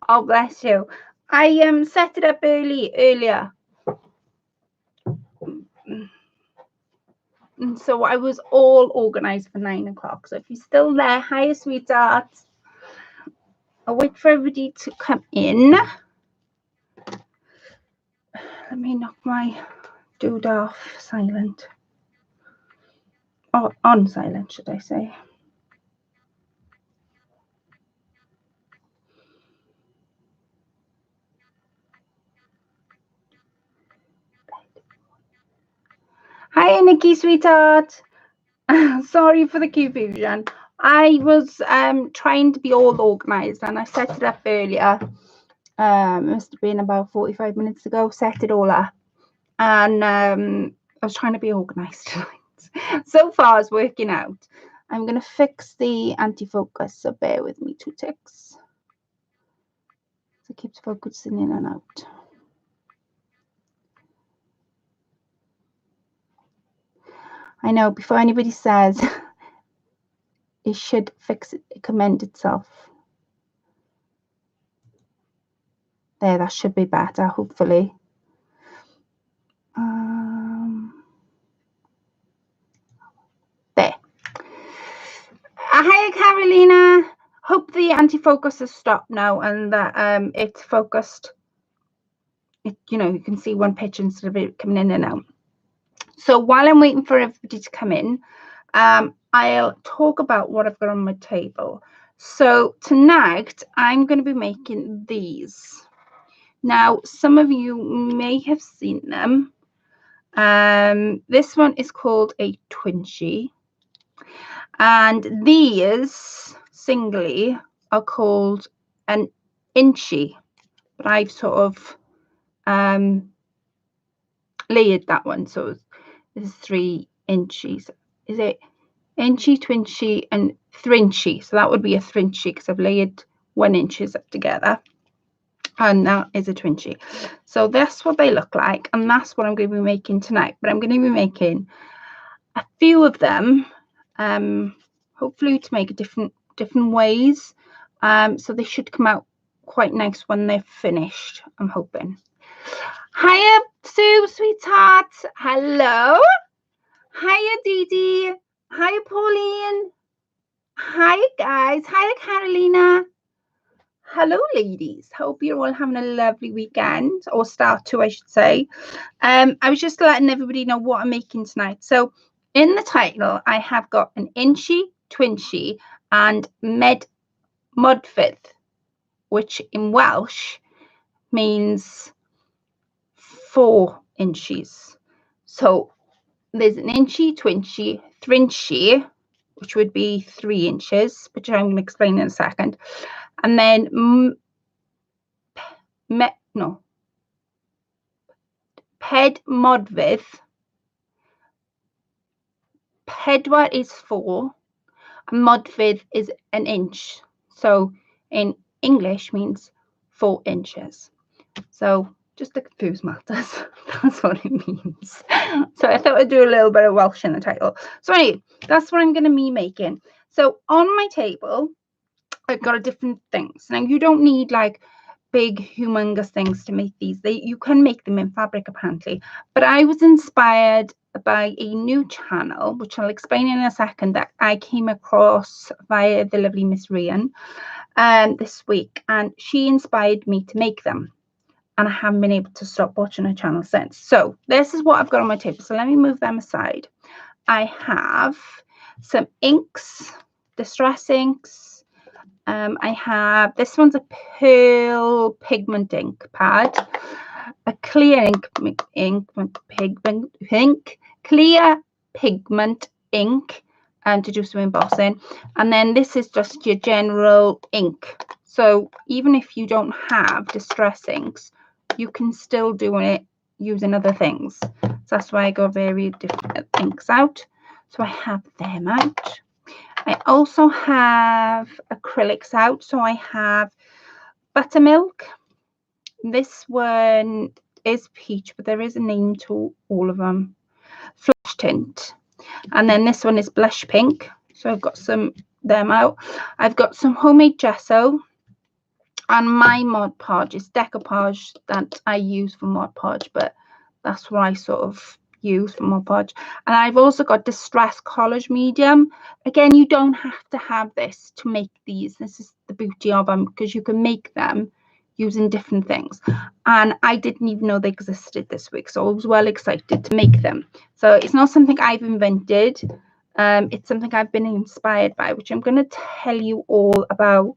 Oh, bless you. I set it up earlier. And so I was all organized for 9 o'clock. So if you're still there, hi, sweetheart. I'll wait for everybody to come in. Let me knock my dude off silent. Or on silent, should I say. Hi, Nikki, sweetheart. Sorry for the confusion. I was trying to be all organized and I set it up earlier. It must have been about 45 minutes ago. Set it all up, and I was trying to be organized tonight. So far, it's working out. I'm going to fix the anti-focus, so bear with me 2 ticks. So it keeps focusing in and out. I know, before anybody says it should fix it, commend itself. There, that should be better, hopefully. There. Hi, Carolina. Hope the anti-focus has stopped now and that it's focused. You know, you can see one picture instead of it coming in and out. So while I'm waiting for everybody to come in, I'll talk about what I've got on my table. So tonight I'm going to be making these. Now, some of you may have seen them. This one is called a twinchy, and these singly are called an inchy, but I've sort of layered that one, so this is 3 inches. Is it inchy, twinchy, and thrinchy? So that would be a thrinchy because I've layered 1 inches up together, and that is a twinchy. So that's what they look like, and that's what I'm going to be making tonight. But I'm going to be making a few of them, hopefully to make different ways. So they should come out quite nice when they're finished, I'm hoping. Hiya, Sue, sweetheart. Hello. Hiya, Dee Dee. Hiya, Pauline. Hiya, guys. Hiya, Carolina. Hello, ladies. Hope you're all having a lovely weekend, or start to, I should say. I was just letting everybody know what I'm making tonight. So in the title, I have got an inchy, twinchy, and ped-modfedd, which in Welsh means 4 inches. So there's an inchy, twinchy, thrinchy, which would be 3 inches, which I'm going to explain in a second. And then ped-modfedd. Pedwar is 4, and modfedd is 1 inch. So in English means 4 inches. So just to confuse matters, that's what it means. So I thought I'd do a little bit of Welsh in the title. So anyway, that's what I'm going to be making. So on my table, I've got different things. Now you don't need like big humongous things to make these. You can make them in fabric apparently, but I was inspired by a new channel, which I'll explain in a second, that I came across via the lovely Miss Rhian this week, and she inspired me to make them, and I haven't been able to stop watching her channel since. So this is what I've got on my table. So let me move them aside. I have some inks, distress inks. I have, this one's a pearl pigment ink pad, a clear clear pigment ink, and to do some embossing. And then this is just your general ink. So even if you don't have distress inks, you can still do it using other things. So that's why I got very different inks out. So I have them out. I also have acrylics out. So I have buttermilk. This one is peach, but there is a name to all of them. Flash tint. And then this one is blush pink. So I've got some them out. I've got some homemade gesso, and my Mod Podge is decoupage that I use for Mod Podge, but that's what I sort of use for Mod Podge. And I've also got Distress Collage Medium. Again, you don't have to have this to make these. This is the beauty of them, because you can make them using different things. And I didn't even know they existed this week, so I was well excited to make them. So it's not something I've invented. It's something I've been inspired by, which I'm going to tell you all about.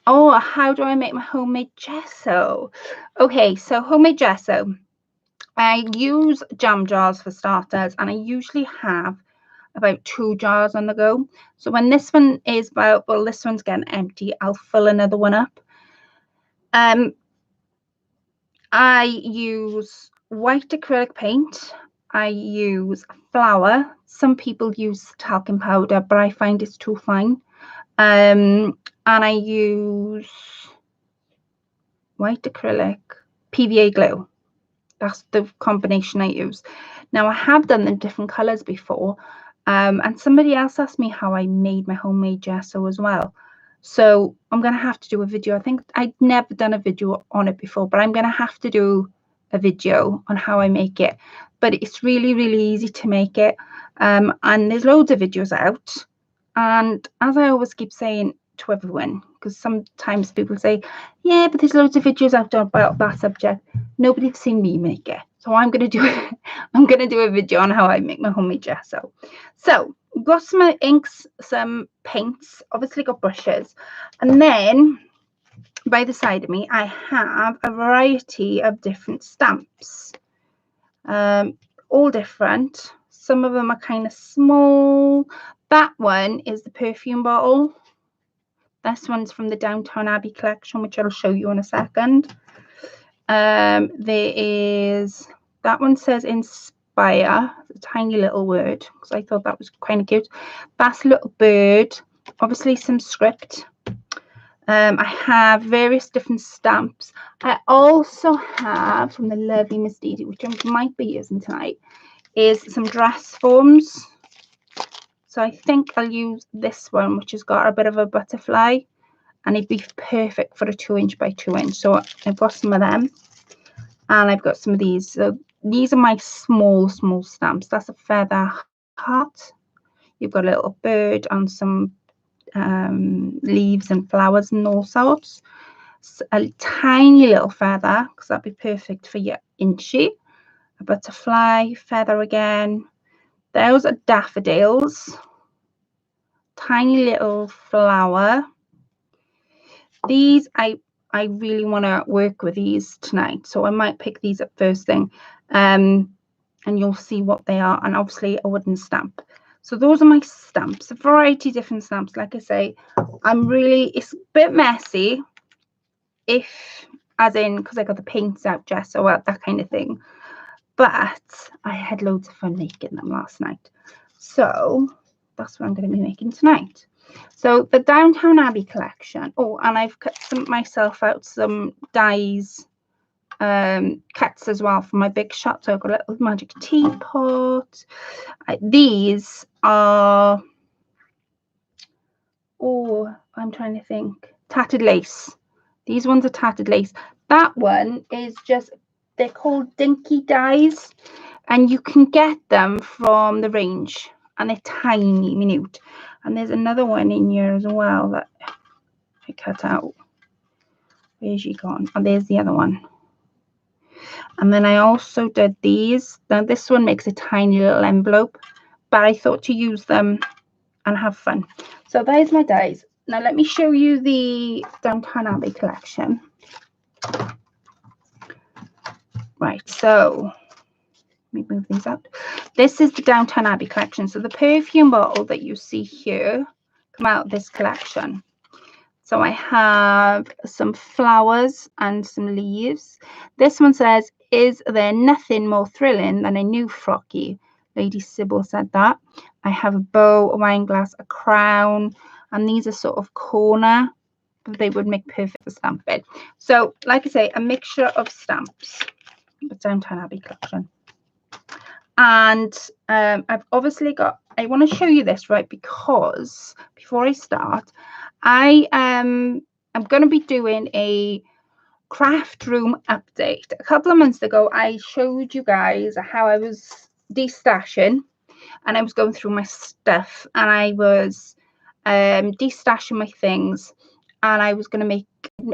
Oh, how do I make my homemade gesso? Okay, so homemade gesso. I use jam jars for starters, and I usually have about 2 jars on the go. So when this one is about, well, this one's getting empty, I'll fill another one up. I use white acrylic paint. I use flour. Some people use talcum powder, but I find it's too fine. And I use white acrylic, PVA glue. That's the combination I use. Now, I have done them different colours before, and somebody else asked me how I made my homemade gesso as well. So I'm going to have to do a video. I think I'd never done a video on it before, but I'm going to have to do a video on how I make it. But it's really, really easy to make it. And there's loads of videos out. And as I always keep saying to everyone, because sometimes people say, yeah, but there's loads of videos out about that subject. Nobody's seen me make it. So I'm going to do it. I'm going to do a video on how I make my homemade gesso. So we've got some inks, some paints, obviously got brushes. And then by the side of me, I have a variety of different stamps. All different. Some of them are kind of small. That one is the perfume bottle. This one's from the Downtown Abbey collection, which I'll show you in a second. There is, that one says inspire, it's a tiny little word, because I thought that was kind of cute. That's a little bird, obviously some script. I have various different stamps. I also have, from the lovely Miss Dee Dee, which I might be using tonight, is some dress forms. So I think I'll use this one, which has got a bit of a butterfly, and it'd be perfect for a 2" by 2". So I've got some of them, and I've got some of these. So these are my small stamps. That's a feather heart. You've got a little bird and some leaves and flowers and all sorts. So a tiny little feather, because that'd be perfect for your inchy. A butterfly, feather again. Those are daffodils. Tiny little flower. These, I really want to work with these tonight, so I might pick these up first thing, and you'll see what they are, and obviously a wooden stamp. So those are my stamps, a variety of different stamps. Like I say, it's a bit messy, as in, because I got the paints out, gesso out, that kind of thing, but I had loads of fun making them last night, so that's what I'm going to be making tonight. So the Downtown Abbey collection. Oh, and I've cut myself out some dies, cuts as well for my big shot. So I've got a little magic teapot. These are, oh, I'm trying to think, tattered lace. These ones are tattered lace. That one is just, they're called dinky dies, and you can get them from the range, and they're tiny, minute. And there's another one in here as well that I cut out. Where's she gone? Oh, there's the other one. And then I also did these. Now this one makes a tiny little envelope, but I thought to use them and have fun. So there's my dies. Now let me show you the Downtown Abbey collection. Right, so let me move these out. This is the Downtown Abbey collection. So the perfume bottle that you see here come out of this collection. So I have some flowers and some leaves. This one says, is there nothing more thrilling than a new froggy? Lady Sybil said that. I have a bow, a wine glass, a crown, and these are sort of corner. They would make perfect for stamping. So like I say, a mixture of stamps. The Downtown Abbey collection. And I've obviously got I want to show you this, right, because before I start, I'm going to be doing a craft room update. A couple of months ago, I showed you guys how I was destashing, and I was going through my stuff, and I was destashing my things, and I was going to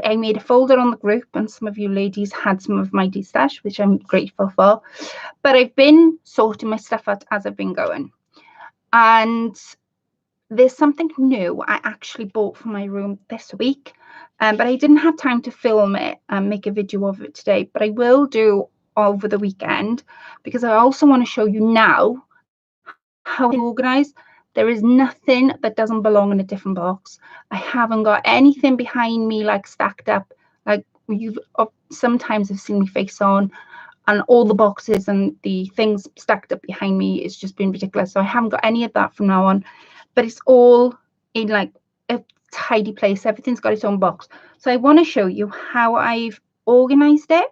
I made a folder on the group, and some of you ladies had some of my destash, which I'm grateful for. But I've been sorting my stuff out as I've been going. And there's something new I actually bought for my room this week, but I didn't have time to film it and make a video of it today, but I will do over the weekend, because I also want to show you now how I organize. There is nothing that doesn't belong in a different box. I haven't got anything behind me like stacked up, like you've sometimes have seen me face on, and all the boxes and the things stacked up behind me. It's just been ridiculous. So I haven't got any of that from now on, but it's all in like a tidy place. Everything's got its own box. So I want to show you how I've organized it.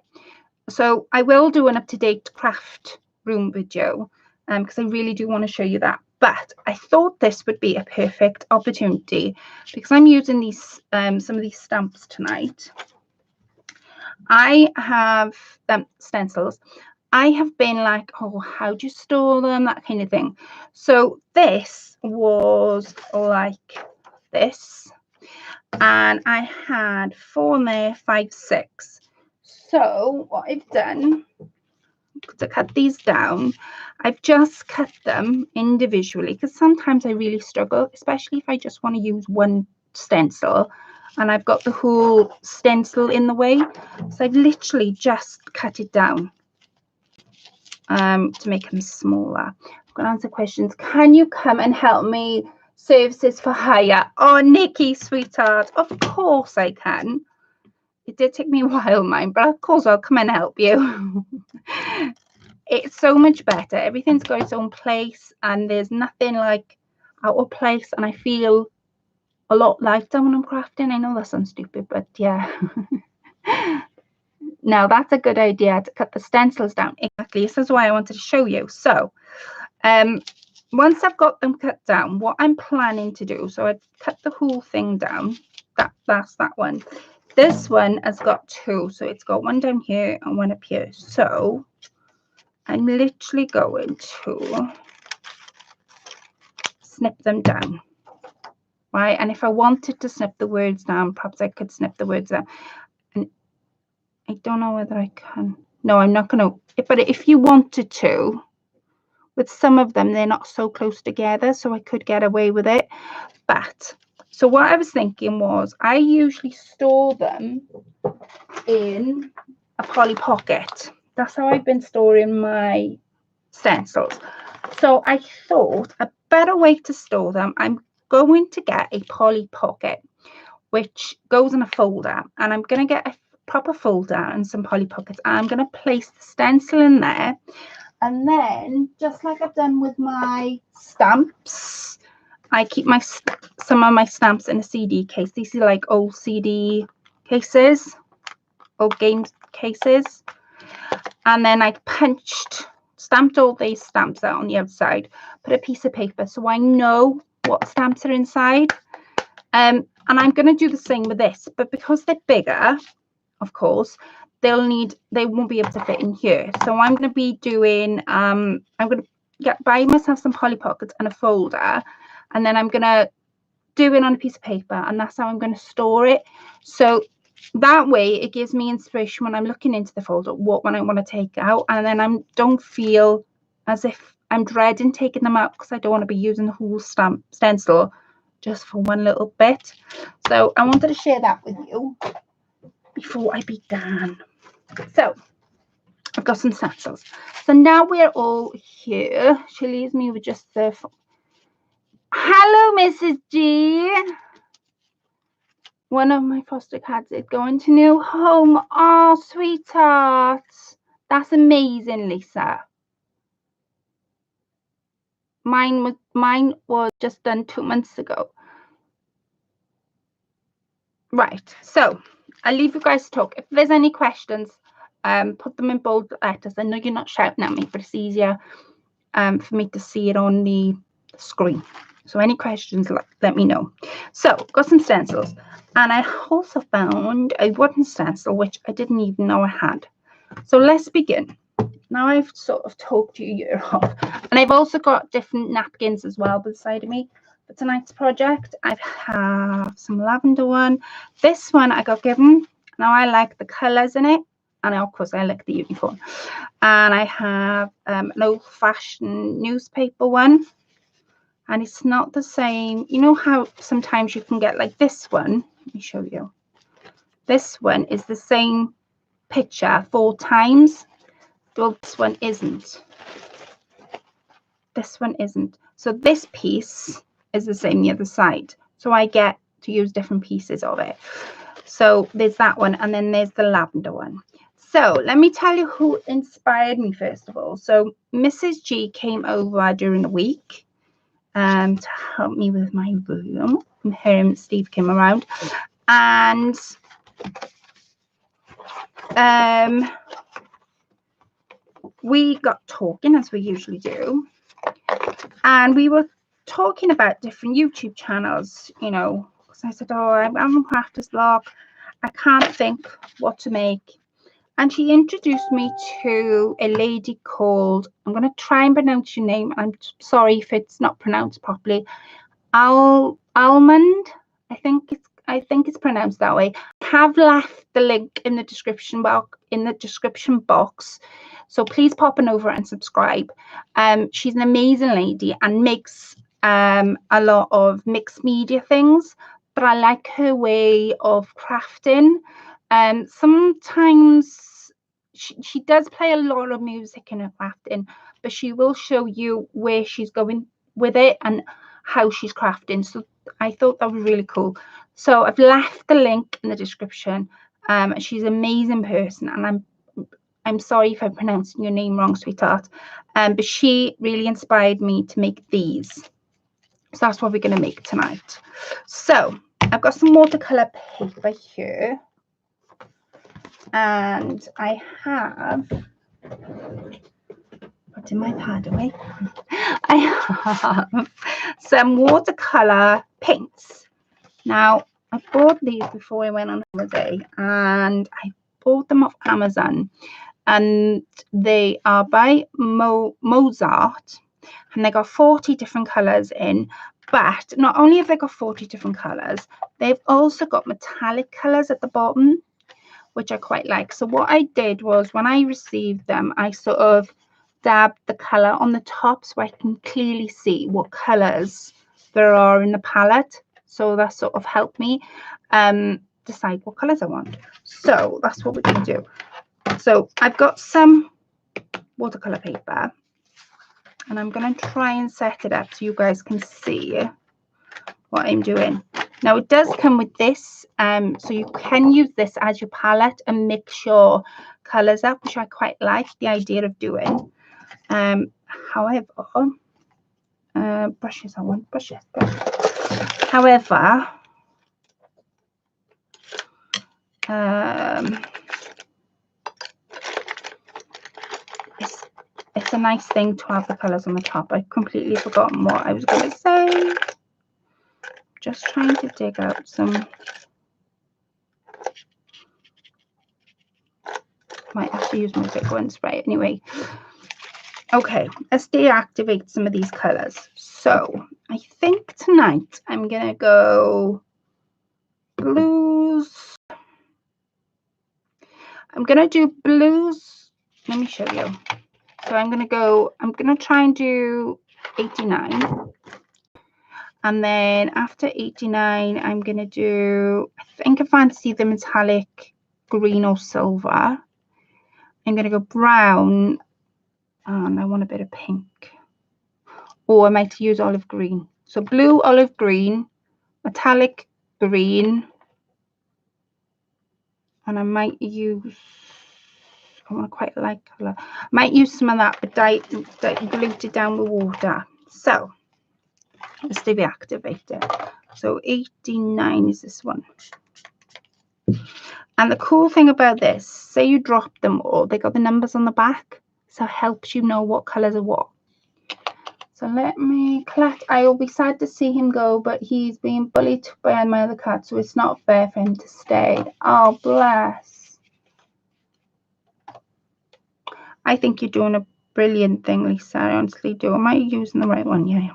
So I will do an up-to-date craft room video, because I really do want to show you that. But I thought this would be a perfect opportunity, because I'm using these some of these stamps tonight. I have stencils. I have been like, oh, how do you store them? That kind of thing. So this was like this. And I had 4 in there, 5, 6. So what I've done to cut these down, I've just cut them individually, because sometimes I really struggle, especially if I just want to use one stencil and I've got the whole stencil in the way. So I've literally just cut it down to make them smaller. I'm going to answer questions. Can you come and help me? Services for hire. Oh, Nikki, sweetheart, of course I can. It did take me a while, mine, but of course I'll come and help you. It's so much better. Everything's got its own place, and there's nothing like out of place, and I feel a lot lighter when I'm crafting. I know that sounds stupid, but yeah. Now that's a good idea, to cut the stencils down. Exactly, this is why I wanted to show you. So once I've got them cut down, what I'm planning to do, so I've cut the whole thing down. That's that one. This one has got 2, so it's got one down here and one up here. So I'm literally going to snip them down, right? And if I wanted to snip the words down, perhaps I could snip the words down. And I don't know whether I can. No, I'm not going to. But if you wanted to, with some of them, they're not so close together, so I could get away with it. But so what I was thinking was, I usually store them in a Polly Pocket. That's how I've been storing my stencils. So I thought a better way to store them, I'm going to get a Polly Pocket, which goes in a folder, and I'm going to get a proper folder and some Polly Pockets, and I'm going to place the stencil in there. And then, just like I've done with my stamps, I keep some of my stamps in a CD case. These are like old CD cases, old game cases. And then I stamped all these stamps out on the outside, put a piece of paper so I know what stamps are inside. And I'm going to do the same with this, but because they're bigger, of course, they won't be able to fit in here. So I'm going to be doing, I'm going to buy myself some Polly Pockets and a folder, and then I'm going to do it on a piece of paper, and that's how I'm going to store it. So that way it gives me inspiration when I'm looking into the folder, what one I want to take out, and then I don't feel as if I'm dreading taking them out, because I don't want to be using the whole stencil just for one little bit. So I wanted to share that with you before I began. So I've got some stencils. So now we're all here. She leaves me with just the... Hello, Mrs. G. One of my foster cats is going to new home. Oh, sweetheart. That's amazing, Lisa. Mine was just done 2 months ago. Right, so I'll leave you guys to talk. If there's any questions, put them in bold letters. I know you're not shouting at me, but it's easier for me to see it on the screen. So any questions, let me know. So got some stencils, and I also found a wooden stencil which I didn't even know I had. So let's begin. Now I've sort of talked your ear off, and I've also got different napkins as well beside of me for tonight's project. I have some lavender one. This one I got given. Now I like the colours in it, and of course I like the unicorn. And I have an old-fashioned newspaper one, and it's not the same. You know how sometimes you can get like this one? Let me show you. This one is the same picture 4 times. Well, this one isn't. This one isn't. So this piece is the same the other side. So I get to use different pieces of it. So there's that one, and then there's the lavender one. So let me tell you who inspired me first of all. So Mrs. G came over during the week to help me with my room. And her and Steve came around, and we got talking as we usually do, and we were talking about different YouTube channels, you know, because I said, oh, I'm a practice vlog, I can't think what to make. And she introduced me to a lady called, I'm going to try and pronounce your name, I'm sorry if it's not pronounced properly, Almut, I think it's pronounced that way. I have left the link in the description box, so please pop on over and subscribe. She's an amazing lady and makes a lot of mixed media things, but I like her way of crafting. Sometimes she does play a lot of music in her crafting, but she will show you where she's going with it and how she's crafting. So I thought that was really cool. So I've left the link in the description. She's an amazing person, and I'm sorry if I'm pronouncing your name wrong, sweetheart. But she really inspired me to make these. So that's what we're going to make tonight. So I've got some watercolor paper here, and I have putting my pad away. I have some watercolor paints. Now I bought these before I went on holiday, and I bought them off Amazon, and they are by Mozart, and they got 40 different colors in. But not only have they got 40 different colors, they've also got metallic colors at the bottom, which I quite like. So what I did was, when I received them, I sort of dabbed the color on the top so I can clearly see what colors there are in the palette. So that sort of helped me decide what colors I want. So that's what we're going to do. So I've got some watercolor paper, and I'm going to try and set it up so you guys can see what I'm doing. Now it does come with this, so you can use this as your palette and mix your colors up, which I quite like the idea of doing. However, brushes, I want brushes. However, it's a nice thing to have the colors on the top. I've completely forgotten what I was going to say. Just trying to dig out some. Might have to use my big one spray anyway. Okay, let's deactivate some of these colors. So I think tonight I'm gonna go blues. I'm gonna do blues. Let me show you. So I'm gonna try and do 89. And then after 89, I'm gonna do, I think I fancy the metallic green or silver. I'm gonna go brown, and I want a bit of pink. Or I might use olive green. So blue, olive green, metallic green, and I might use, I want to quite like colour. I might use some of that, but dilute it down with water. So let's deactivate it. So 89 is this one. And the cool thing about this, say you drop them all, they got the numbers on the back, so it helps you know what colours are what. So let me collect. I will be sad to see him go, but he's being bullied by my other cat, so it's not fair for him to stay. Oh, bless. I think you're doing a brilliant thing, Lisa. I honestly do. Am I using the right one? Yeah.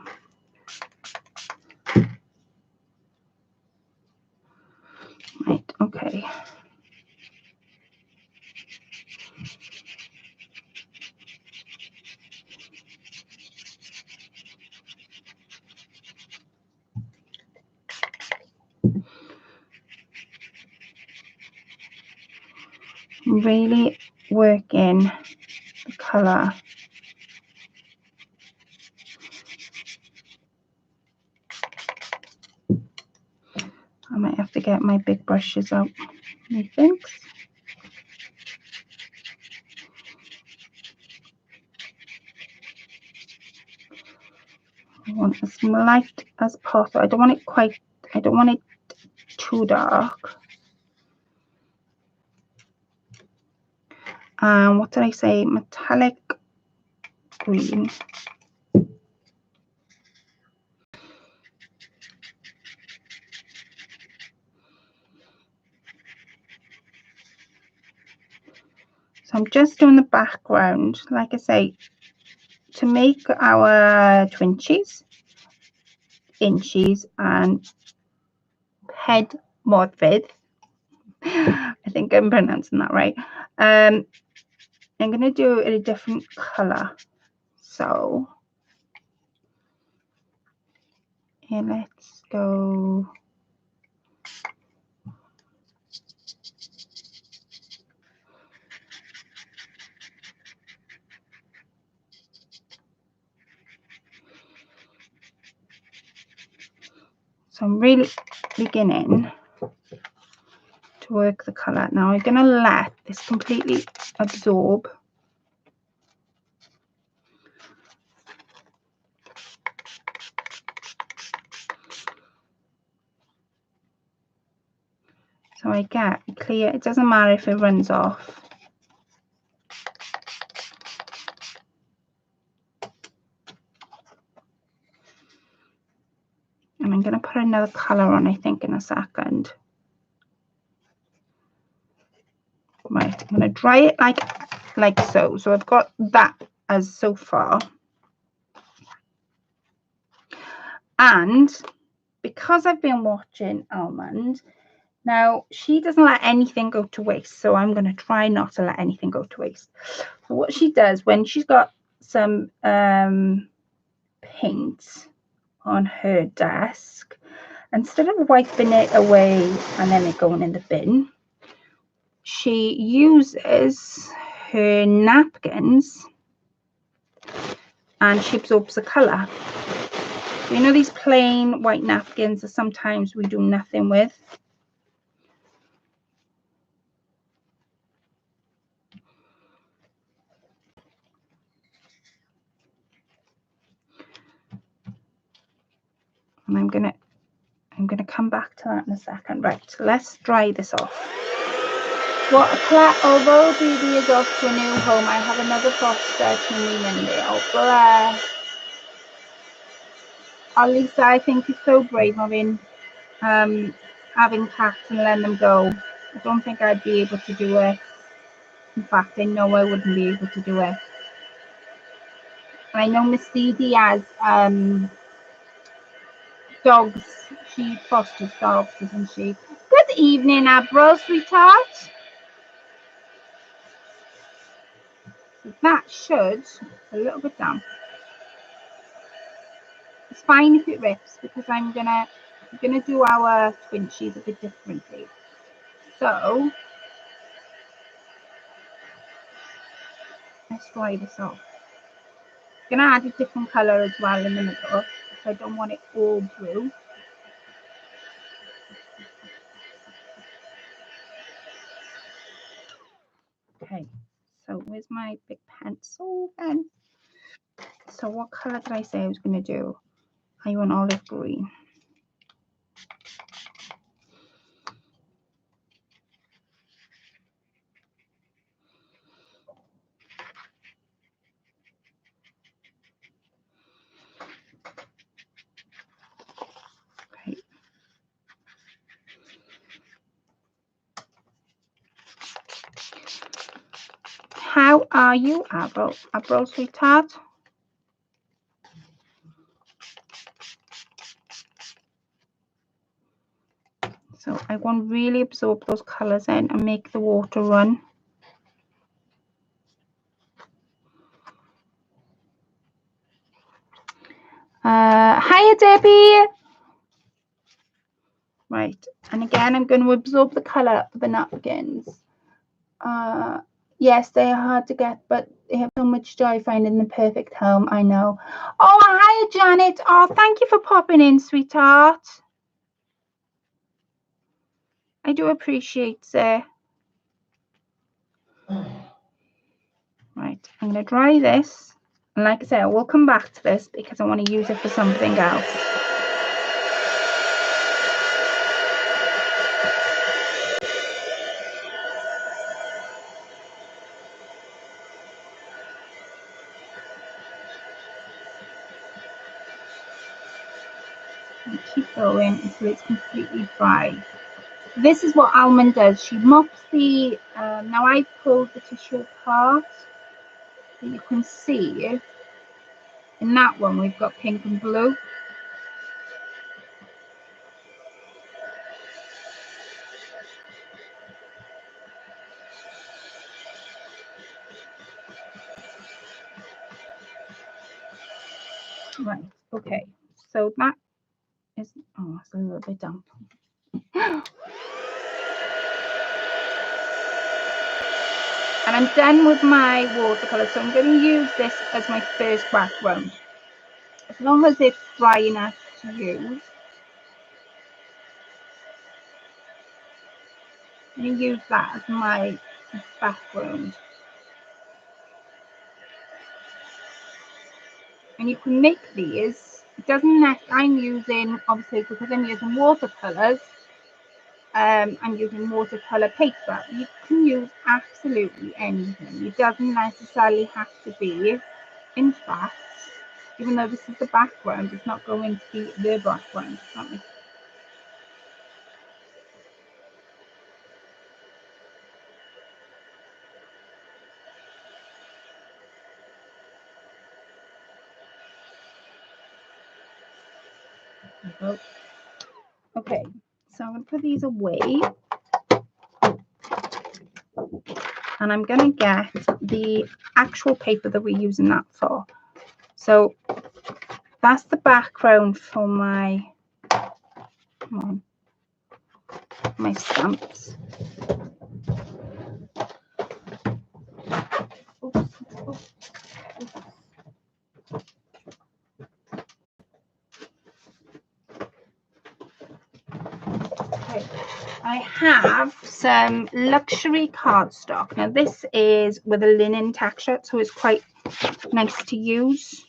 Right, okay. Really working the colour. I might have to get my big brushes out, methinks. I want as light as possible. I don't want it too dark. What did I say? Metallic green. So I'm just doing the background, like I say, to make our twinches, inches, and ped-modfedd. I think I'm pronouncing that right. I'm going to do it in a different color. So here, let's go. So I'm really beginning to work the colour. Now I'm going to let this completely absorb. So I get clear. It doesn't matter if it runs off. And I'm going to put another colour on, I think, in a second. Right, I'm going to dry it like so. So I've got that as so far. And because I've been watching Almut, now she doesn't let anything go to waste. So I'm going to try not to let anything go to waste. So what she does when she's got some paint on her desk, instead of wiping it away and then it going in the bin, she uses her napkins and she absorbs the colour. You know, these plain white napkins that sometimes we do nothing with. And I'm gonna come back to that in a second. Right, so let's dry this off. Although Baby is off to a new home, I have another foster tuning in there. Oh, bless. Oh, Lisa, I think you're so brave having cats and letting them go. I don't think I'd be able to do it. In fact, I know I wouldn't be able to do it. And I know Miss Dee has dogs. She fosters dogs, doesn't she? Good evening, Abril, sweetheart. That should a little bit damp. It's fine if it rips because I'm gonna do our twinchies a bit differently. So let's dry this off. I'm gonna add a different colour as well in the middle because I don't want it all blue. Okay, so where's my big pencil then? So what colour did I say I was going to do? I want olive green. how are you, Abro sweetheart? So I want to really absorb those colours in and make the water run. Hiya, Debbie. Right, and again, I'm going to absorb the colour of the napkins. Yes, they are hard to get, but they have so much joy finding the perfect home. I know. Oh, hiya, Janet. Oh, thank you for popping in, sweetheart. I do appreciate it. Right, I'm going to dry this. And like I said, I will come back to this because I want to use it for something else. And keep going until it's completely dry. This is what Almut does. She mops the, now I pulled the tissue apart. So you can see in that one we've got pink and blue. Right, okay, so that is, oh, it's a little bit damp. And I'm done with my watercolour, so I'm going to use this as my first background. As long as it's dry enough to use. I'm going to use that as my background. And you can make these, it doesn't necessarily, I'm using, obviously because I'm using watercolours, I'm using watercolour paper. You can use absolutely anything. It doesn't necessarily have to be. In fact, even though this is the background, it's not going to be the background. Okay, so I'm going to put these away. And I'm going to get the actual paper that we're using that for. So that's the background for my, come on, my stamps. Oops, oops, oops. Okay. I have some luxury cardstock. Now this is with a linen texture, so it's quite nice to use.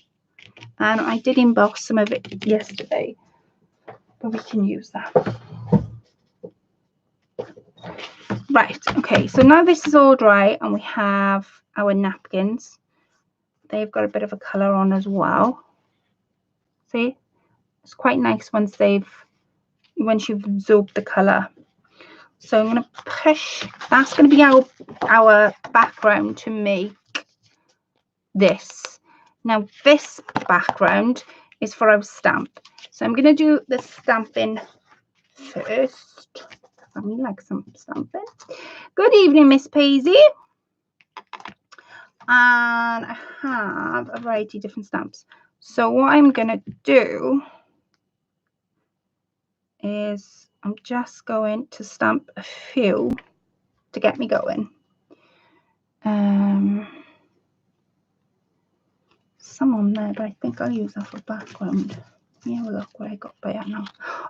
And I did emboss some of it yesterday, but we can use that. Right, okay, so now this is all dry and we have our napkins. They've got a bit of a colour on as well. See, it's quite nice once you've absorbed the colour. So I'm going to push, that's going to be our background to make this. Now this background is for our stamp. So I'm going to do the stamping first. I mean, like some stamping. Good evening, Miss Paisley. And I have a variety of different stamps. So what I'm going to do is I'm just going to stamp a few to get me going. Some on there, but I think I'll use that for background. Let me have a look what I got by now.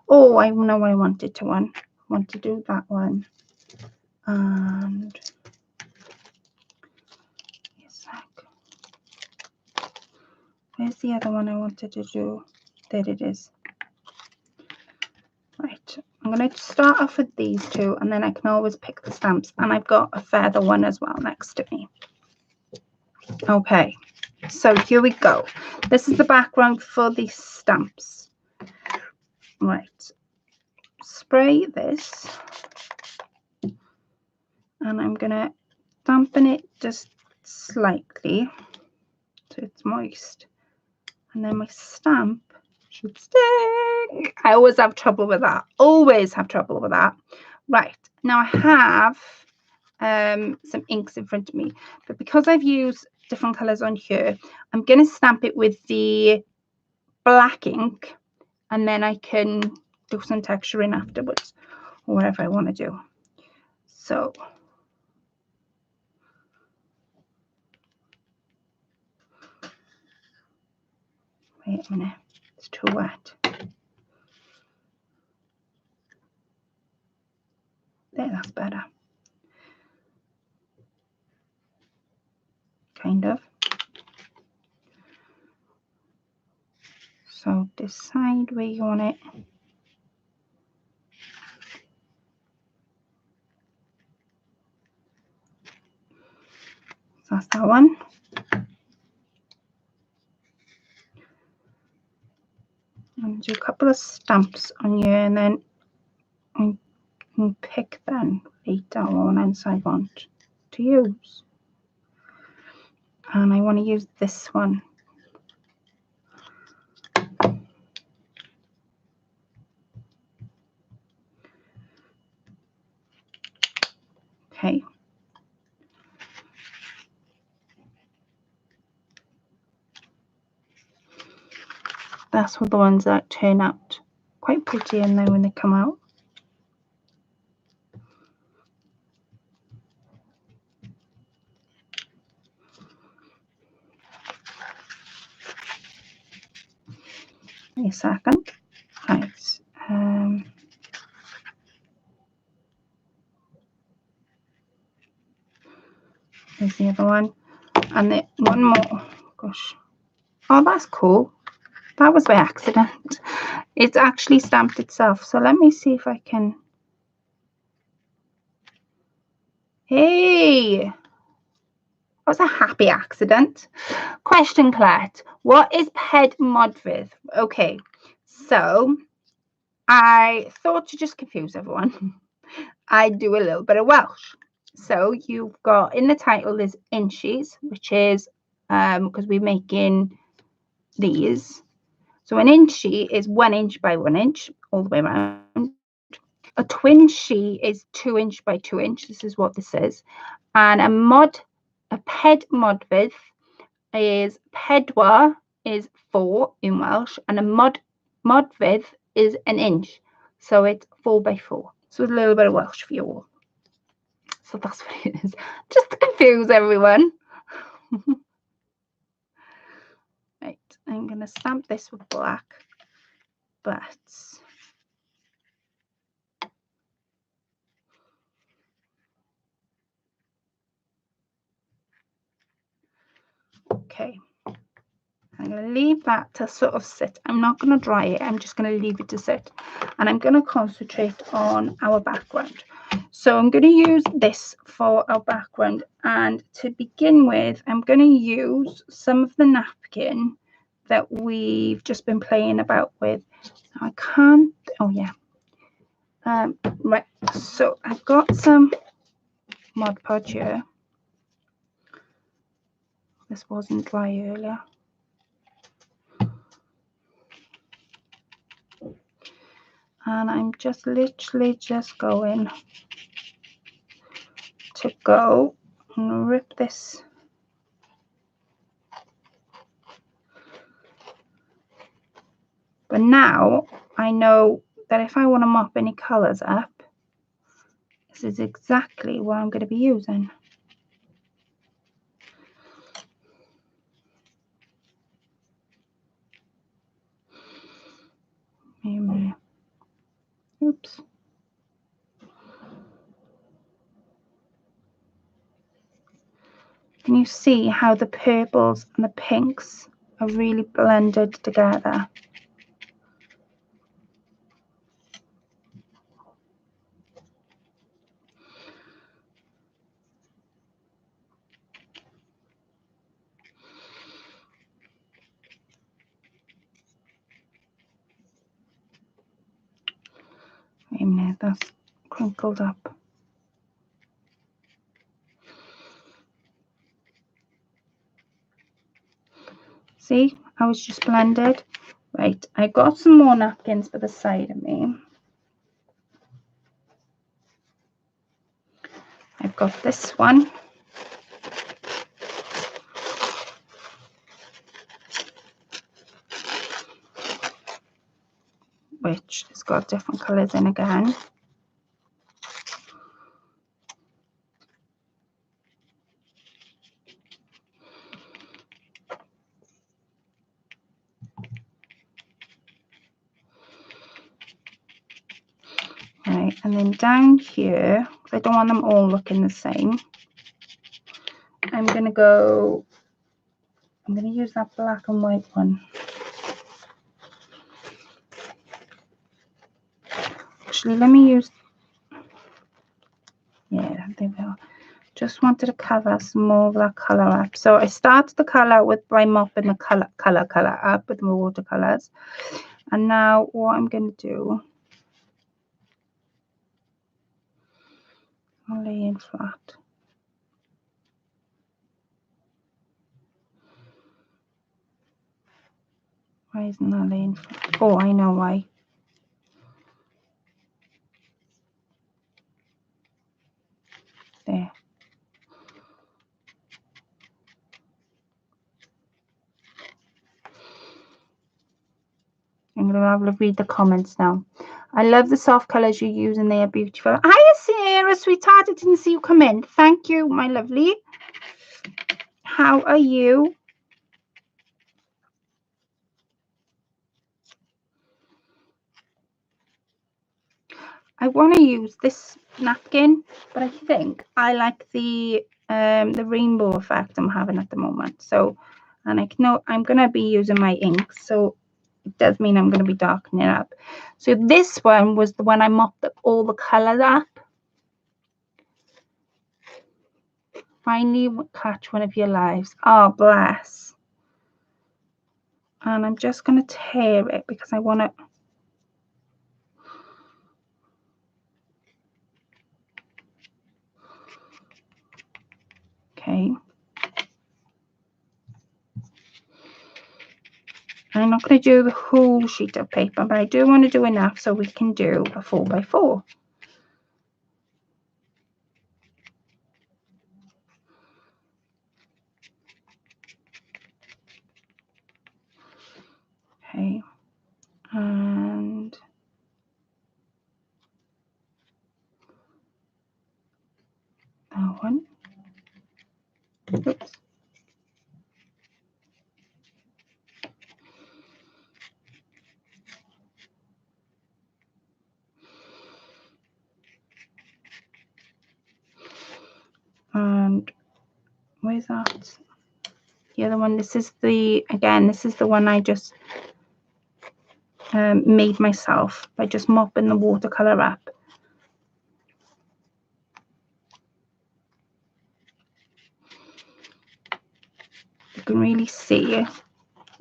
Oh, I know what I wanted to I want to do that one. And a sec. Where's the other one I wanted to do? There it is. Right, I'm going to start off with these two, and then I can always pick the stamps. And I've got a feather one as well next to me. Okay, so here we go. This is the background for the stamps. Right, spray this, and I'm going to dampen it just slightly so it's moist, and then my stamp should stick. I always have trouble with that. Always have trouble with that. Right, now I have some inks in front of me, but because I've used different colors on here, I'm going to stamp it with the black ink, and then I can do some texturing afterwards or whatever I want to do. So wait a minute, it's too wet. There, that's better. Kind of. So decide where you want it. So that's that one. I'm going to do a couple of stamps on you, and then I can pick then later on ones I want to use. And I want to use this one. Okay. That's what the ones that turn out quite pretty and then when they come out. Wait a second. Right. There's the other one. And then one more. Gosh. Oh, that's cool. That was by accident. It's actually stamped itself. So let me see if I can. Hey! That was a happy accident. Question, Colette. What is ped-modfedd? Okay. So I thought to just confuse everyone, I do a little bit of Welsh. So you've got in the title there's inches, which is because we're making these. So an inchy is 1 inch by 1 inch all the way around. A twinchy is 2 inch by 2 inch. This is what this is. And a ped-modfedd is pedwar is 4 in Welsh, and a modfedd is 1 inch. So it's 4 by 4. So a little bit of Welsh for you all. So that's what it is. Just to confuse everyone. Right, I'm going to stamp this with black, but okay. I'm going to leave that to sort of sit. I'm not going to dry it. I'm just going to leave it to sit. And I'm going to concentrate on our background. So I'm going to use this for our background. And to begin with, I'm going to use some of the napkin that we've just been playing about with. I can't. Oh, yeah. Right. So I've got some Mod Podge here. This wasn't dry earlier. And I'm just literally just going to go and rip this but now I know that if I want to mop any colors up, this is exactly what I'm going to be using. Oops. Can you see how the purples and the pinks are really blended together? Wait a minute, that's crinkled up. See, I was just blended. Right, I got some more napkins for the side of me. I've got this one. Which has got different colours in again. Right, and then down here, because I don't want them all looking the same, I'm going to use that black and white one. Actually, let me use, yeah, there we are. Just wanted to cover some more of that colour up. So I started the colour by mopping the colour up with my watercolours. And now what I'm going to do, I'll lay in flat. Why isn't that laying flat? Oh, I know why. There. I'm going to have a read the comments now. I love the soft colours you use and they are beautiful. Hiya, Sarah, sweetheart. I didn't see you come in. Thank you, my lovely. How are you? I want to use this napkin, but I think I like the rainbow effect I'm having at the moment. So, and I know I'm going to be using my inks, so it does mean I'm going to be darkening it up. So this one was the one I mopped all the colours up. Finally catch one of your lives. Oh, bless. And I'm just going to tear it because I want to. Okay. I'm not going to do the whole sheet of paper, but I do want to do enough so we can do a 4x4. Okay. And that one. Oops. And where's that? The other one. This is the one I just made myself by just mopping the watercolor up. You can really see,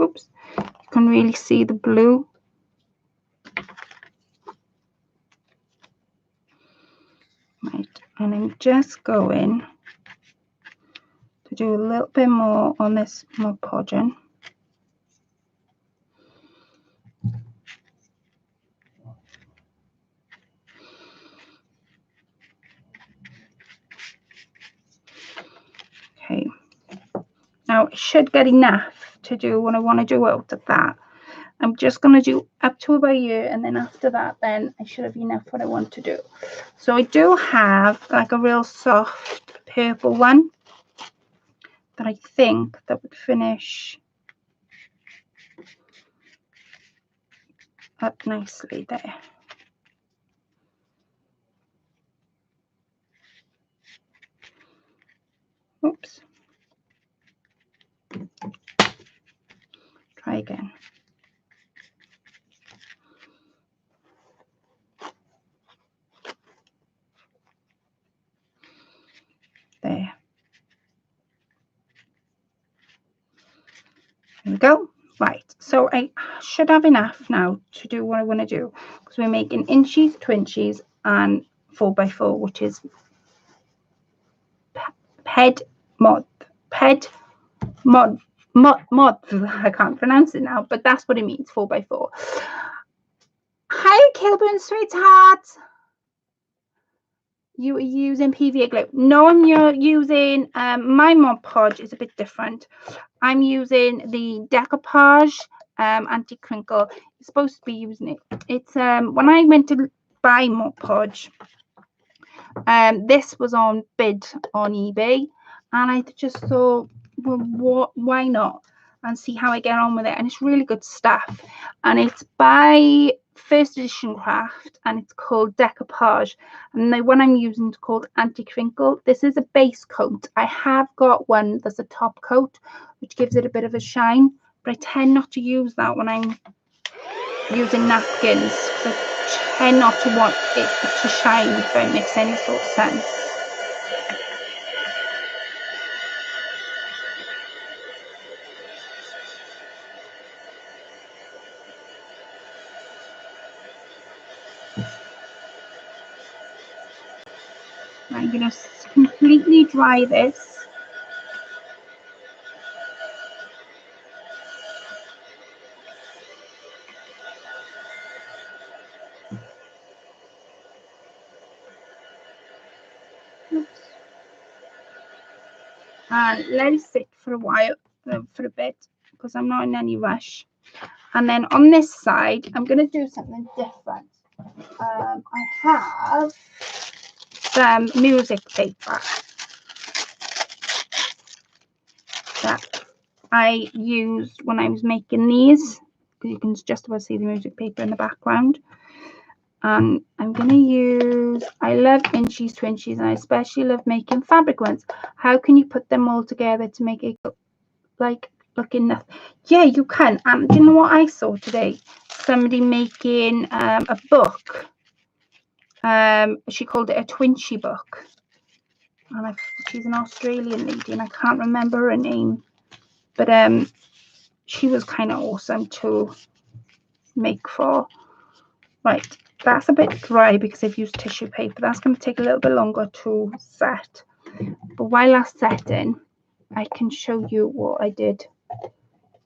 oops, you can really see the blue. Right, and I'm just going to do a little bit more on this Mod Podgeon. Okay, now it should get enough to do what I want to do out of that. I'm just going to do up to about here, and then after that, then I should have enough what I want to do. So I do have like a real soft purple one that I think that would finish up nicely there. Oops. Try again. There. There we go. Right, so I should have enough now to do what I want to do, because we're making inchies, twinchies, and 4x4, which is ped-modfedd. I can't pronounce it now, but that's what it means, 4x4. Hi, Kilburn, sweetheart. You are using PVA glue? No, I'm using, my Mod Podge is a bit different. I'm using the decoupage anti-crinkle. You're supposed to be using it. It's when I went to buy Mod Podge, this was on bid on eBay, and I just thought, well, why not, and see how I get on with it. And it's really good stuff, and it's by First Edition Craft, and it's called Decoupage, and the one I'm using is called Anti-Crinkle. This is a base coat. I have got one that's a top coat, which gives it a bit of a shine, but I tend not to use that when I'm using napkins, because I tend not to want it to shine, if that makes any sort of sense. I'm going to completely dry this. Oops. And let it sit for a while, for a bit, because I'm not in any rush. And then on this side, I'm going to do something different. I have some music paper that I used when I was making these, because you can just about see the music paper in the background. And I'm going to use, I love inchies, twinchies, and I especially love making fabric ones. How can you put them all together to make it like looking nothing? Yeah, you can. Do you know what I saw today? Somebody making a book. She called it a twinchy book. And she's an Australian lady, and I can't remember her name. But she was kind of awesome to make for. Right, that's a bit dry because I've used tissue paper. That's going to take a little bit longer to set. But while that's setting, I can show you what I did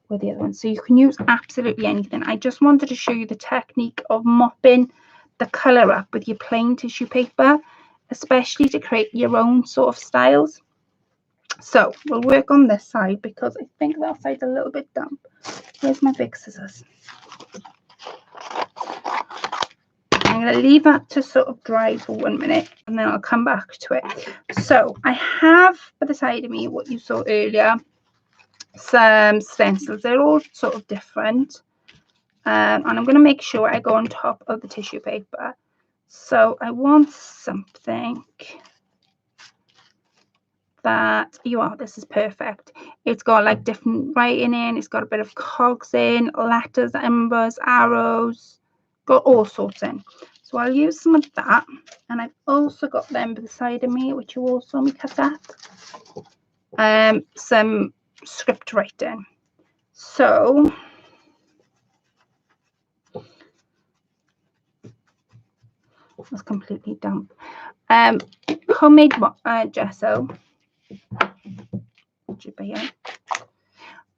with the other one. So you can use absolutely anything. I just wanted to show you the technique of mopping the colour up with your plain tissue paper, especially to create your own sort of styles. So we'll work on this side because I think that side's a little bit damp. Where's my big scissors? I'm going to leave that to sort of dry for 1 minute, and then I'll come back to it. So I have by the side of me what you saw earlier, some stencils. They're all sort of different, and I'm going to make sure I go on top of the tissue paper. So I want something that this is perfect. It's got like different writing in, it's got a bit of cogs in, letters, embers, arrows, got all sorts in. So I'll use some of that, and I've also got them by the side of me, which you all saw me cut out, some script writing. So it's completely damp. Homemade gesso, which should be here,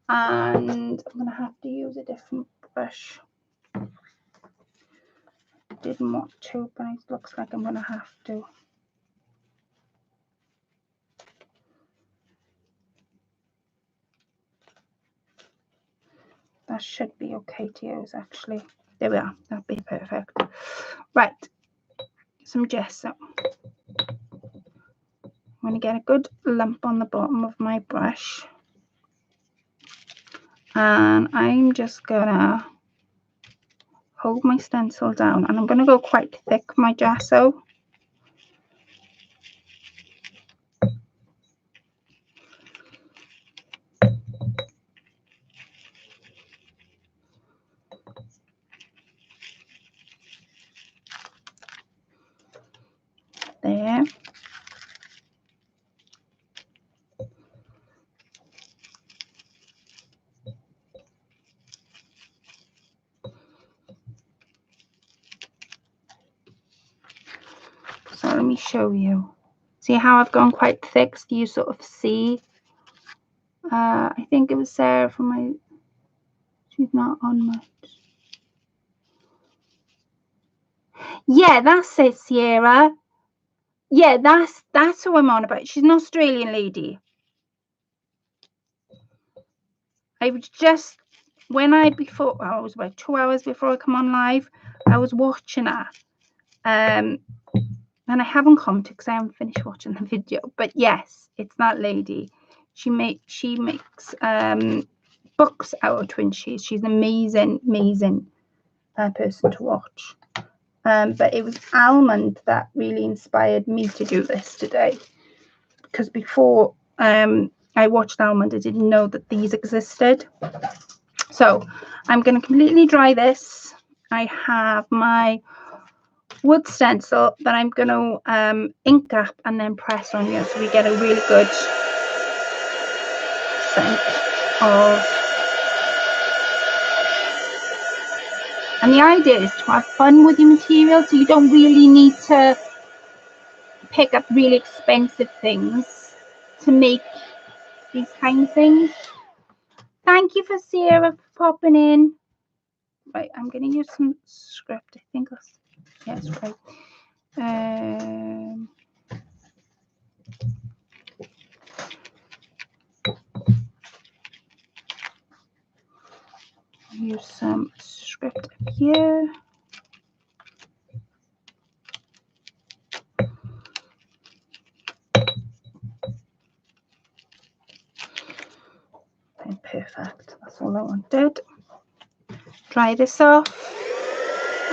and I'm gonna have to use a different brush. Didn't want to, but it looks like I'm gonna have to. That should be okay to use, actually. There we are. That'd be perfect. Right, some gesso. I'm going to get a good lump on the bottom of my brush, and I'm just gonna hold my stencil down, and I'm going to go quite thick with my gesso. There. So let me show you. See how I've gone quite thick? So you sort of see I think it was Sarah from my, she's not on much. Yeah, that's it, Sierra. Yeah, that's who I'm on about. She's an Australian lady. I was just, when I was about 2 hours before I come on live, I was watching her. And I haven't commented because I haven't finished watching the video. But yes, it's that lady. She makes books out of twinches. She's an amazing person to watch. But it was Almut that really inspired me to do this today, because before I watched Almut, I didn't know that these existed. So I'm going to completely dry this. I have my wood stencil that I'm going to ink up and then press on here, so we get a really good scent of. And the idea is to have fun with your material, so you don't really need to pick up really expensive things to make these kind of things. Thank you for Sarah for popping in. Right, I'm going to use some script. I think that's, yes, right. Use some script up here. Perfect. That's all I wanted. Dry this off,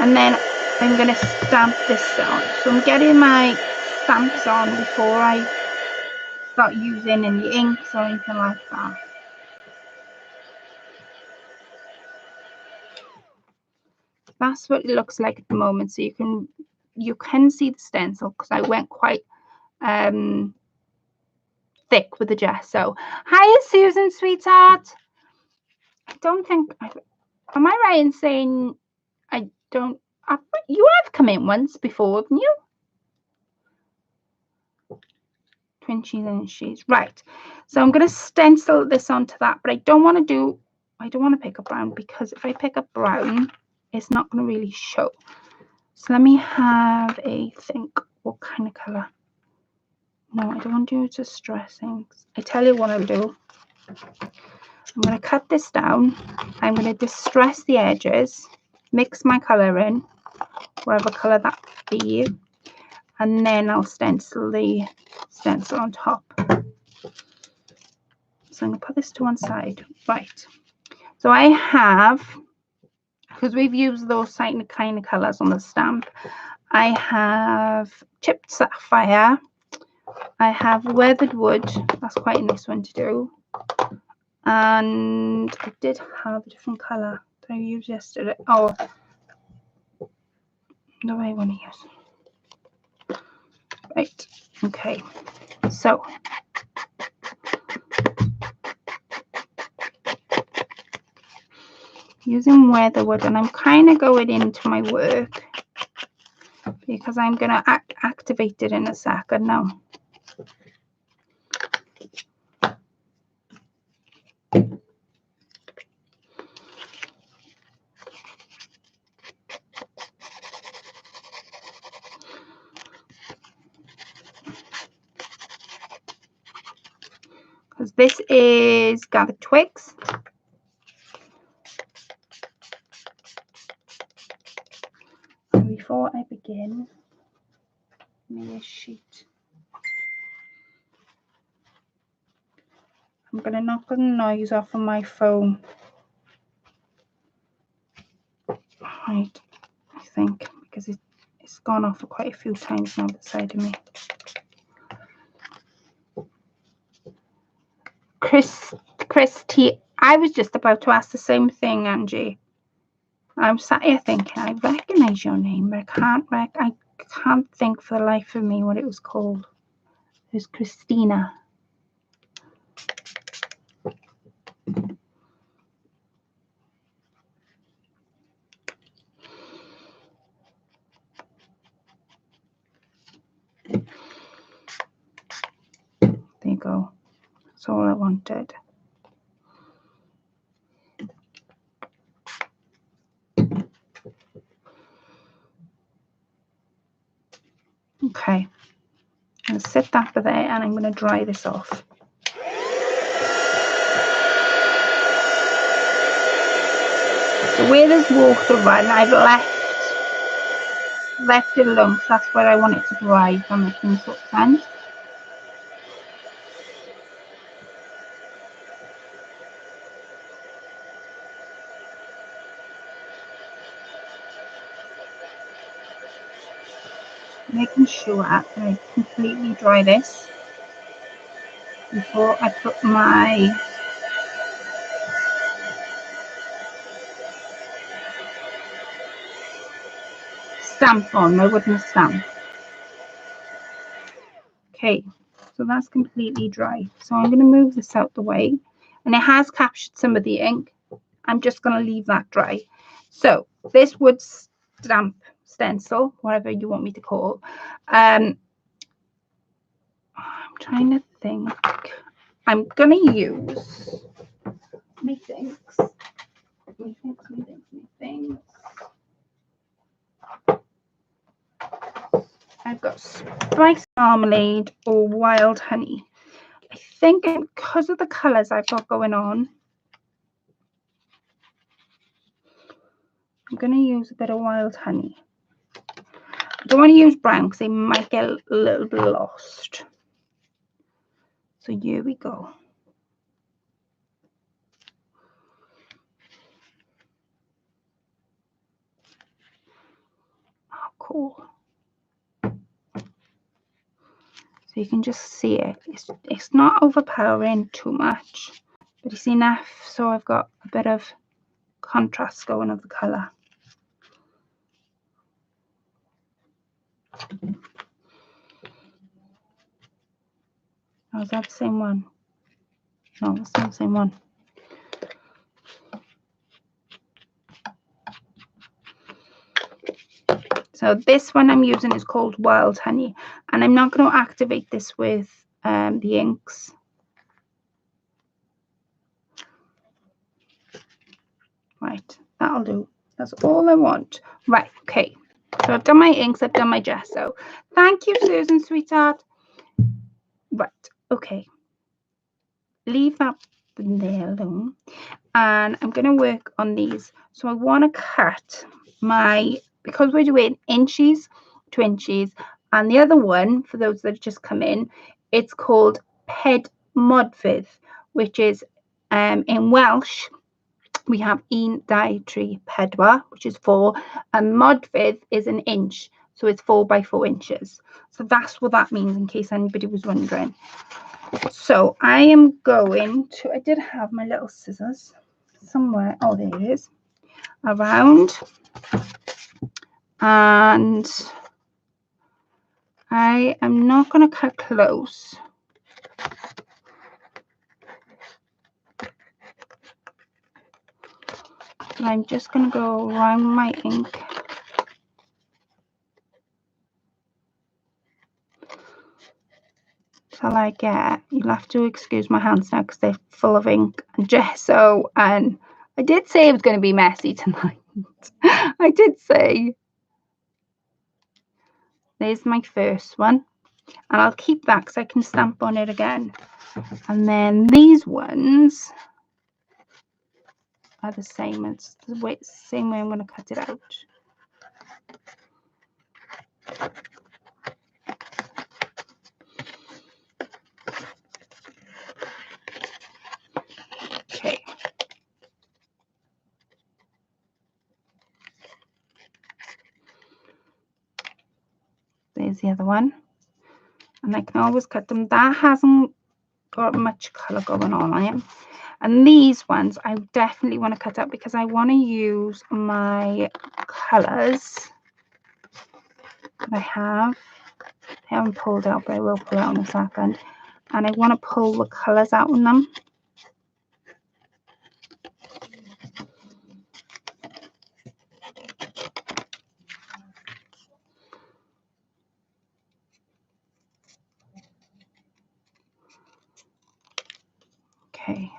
and then I'm going to stamp this on. So I'm getting my stamps on before I start using any inks or anything like that. That's what it looks like at the moment. So you can see the stencil because I went quite thick with the gesso. Hiya, Susan, sweetheart. I don't think am I right in saying I don't? You have come in once before, haven't you? Twinches and inches, right? So I'm going to stencil this onto that, but I don't want to pick up brown, because if I pick up brown, it's not going to really show. So let me have a think. What kind of color? No, I don't want to do distressing. I tell you what I'll do. I'm going to cut this down. I'm going to distress the edges, mix my color in, whatever color that be, and then I'll stencil the stencil on top. So I'm going to put this to one side. Right. So I have, because we've used those kind of colors on the stamp, I have chipped sapphire. I have weathered wood. That's quite a nice one to do. And I did have a different color that I used yesterday. Oh, no, I want to use. Right. Okay. So using weathered wood, and I'm kind of going into my work because I'm going to activate it in a second now. Because this is gathered twigs. And before I begin, give me a sheet. I'm going to knock the noise off of my phone. Right, I think, because it's gone off quite a few times now beside of me. Christy, I was just about to ask the same thing, Angie. I'm sat here thinking I recognise your name, but I can't think for the life of me what it was called. It was Christina. There you go. That's all I wanted. Okay, I'm going to set that there and I'm going to dry this off. So where there's water run, I've left it alone, so that's where I want it to dry, if that makes any sort of sense. Making sure that I completely dry this before I put my stamp on, my wooden stamp. Okay, so that's completely dry. So I'm going to move this out the way, and it has captured some of the ink. I'm just going to leave that dry. So this wood stamp stencil, whatever you want me to call, I'm trying to think. I'm going to use my things. I've got spice marmalade or wild honey. I think because of the colours I've got going on, I'm going to use a bit of wild honey. I don't want to use brown because they might get a little bit lost. So here we go. Oh, cool. So you can just see it. It's not overpowering too much, but it's enough so I've got a bit of contrast going of the colour. Oh, is that the same one? No, it's not the same one. So this one I'm using is called Wild Honey, and I'm not going to activate this with the inks. Right, that'll do. That's all I want. Right, okay. So I've done my inks, I've done my gesso. Thank you, Susan, sweetheart. Right, okay. Leave that there alone. And I'm going to work on these. So I want to cut my, because we're doing inches, twinches, and the other one, for those that have just come in, it's called ped-modfedd, which is in Welsh, we have un, dau, tri, pedwar, which is 4, and modfedd is an inch, so it's 4 by 4 inches. So that's what that means, in case anybody was wondering. So I am going to, I did have my little scissors somewhere. Oh, there it is. Around. And I am not going to cut close. I'm just going to go around my ink. Till I get, you'll have to excuse my hands now because they're full of ink and gesso, and I did say it was going to be messy tonight. I did say. There's my first one, and I'll keep that because I can stamp on it again. And then these ones are the same. It's the same way I'm going to cut it out. Okay. There's the other one. And I can always cut them. That hasn't got much colour going on it. And these ones I definitely want to cut out because I want to use my colours that I have. I haven't pulled out, but I will pull out in a second. And I want to pull the colours out in them. Okay.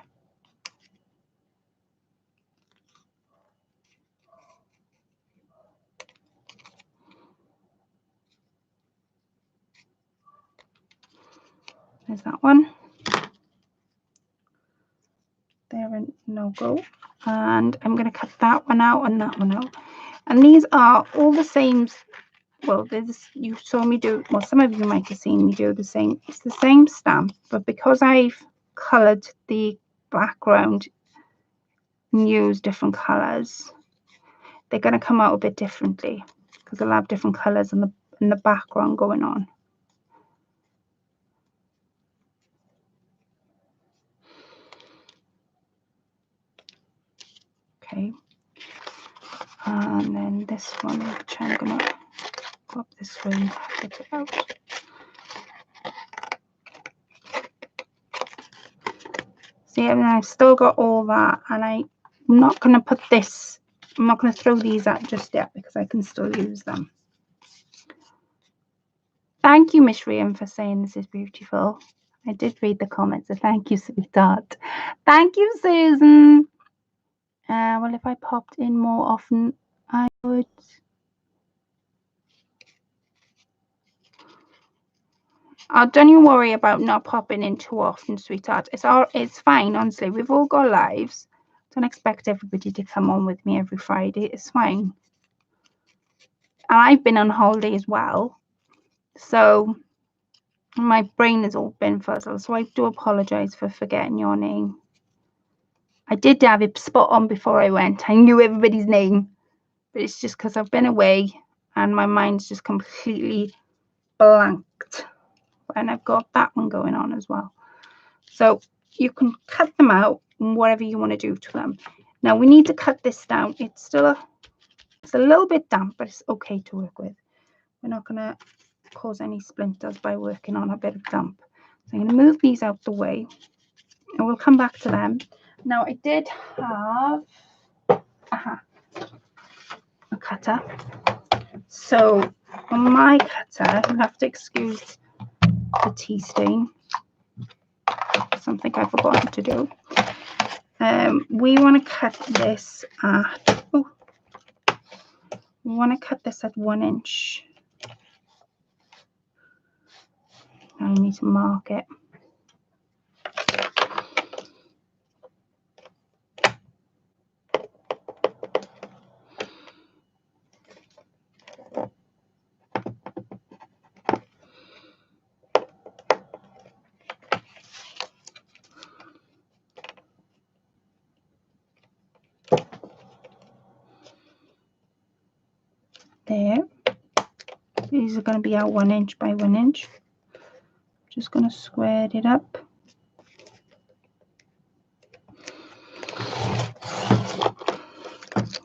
there's that one. There and no go. And I'm going to cut that one out and that one out. And these are all the same. Well, you saw me do, well, some of you might have seen me do the same. It's the same stamp, but because I've coloured the background and used different colours, they're going to come out a bit differently because they'll have different colours in the background going on. Okay, and then this one, which I'm going to go up this way and get it out. See, and I've still got all that, and I'm not going to put this, I'm not going to throw these out just yet because I can still use them. Thank you, Miss Rhian, for saying this is beautiful. I did read the comments, so thank you, sweetheart. Thank you, Susan. Well, if I popped in more often, I would. Don't you worry about not popping in too often, sweetheart. It's fine, honestly. We've all got lives. Don't expect everybody to come on with me every Friday. It's fine. And I've been on holiday as well, so my brain has all been fuzzled. So I do apologise for forgetting your name. I did have it spot on before I went. I knew everybody's name, but it's just because I've been away and my mind's just completely blanked. And I've got that one going on as well. So you can cut them out and whatever you want to do to them. Now we need to cut this down. It's a little bit damp, but it's okay to work with. We're not going to cause any splinters by working on a bit of damp. So I'm going to move these out the way and we'll come back to them. Now I did have a cutter. So on my cutter, you'll have to excuse the tea stain. Something I've forgotten to do. We want to cut this at, we want to cut this at 1 inch. I need to mark it. There. These are going to be our 1 inch by 1 inch. Just going to square it up.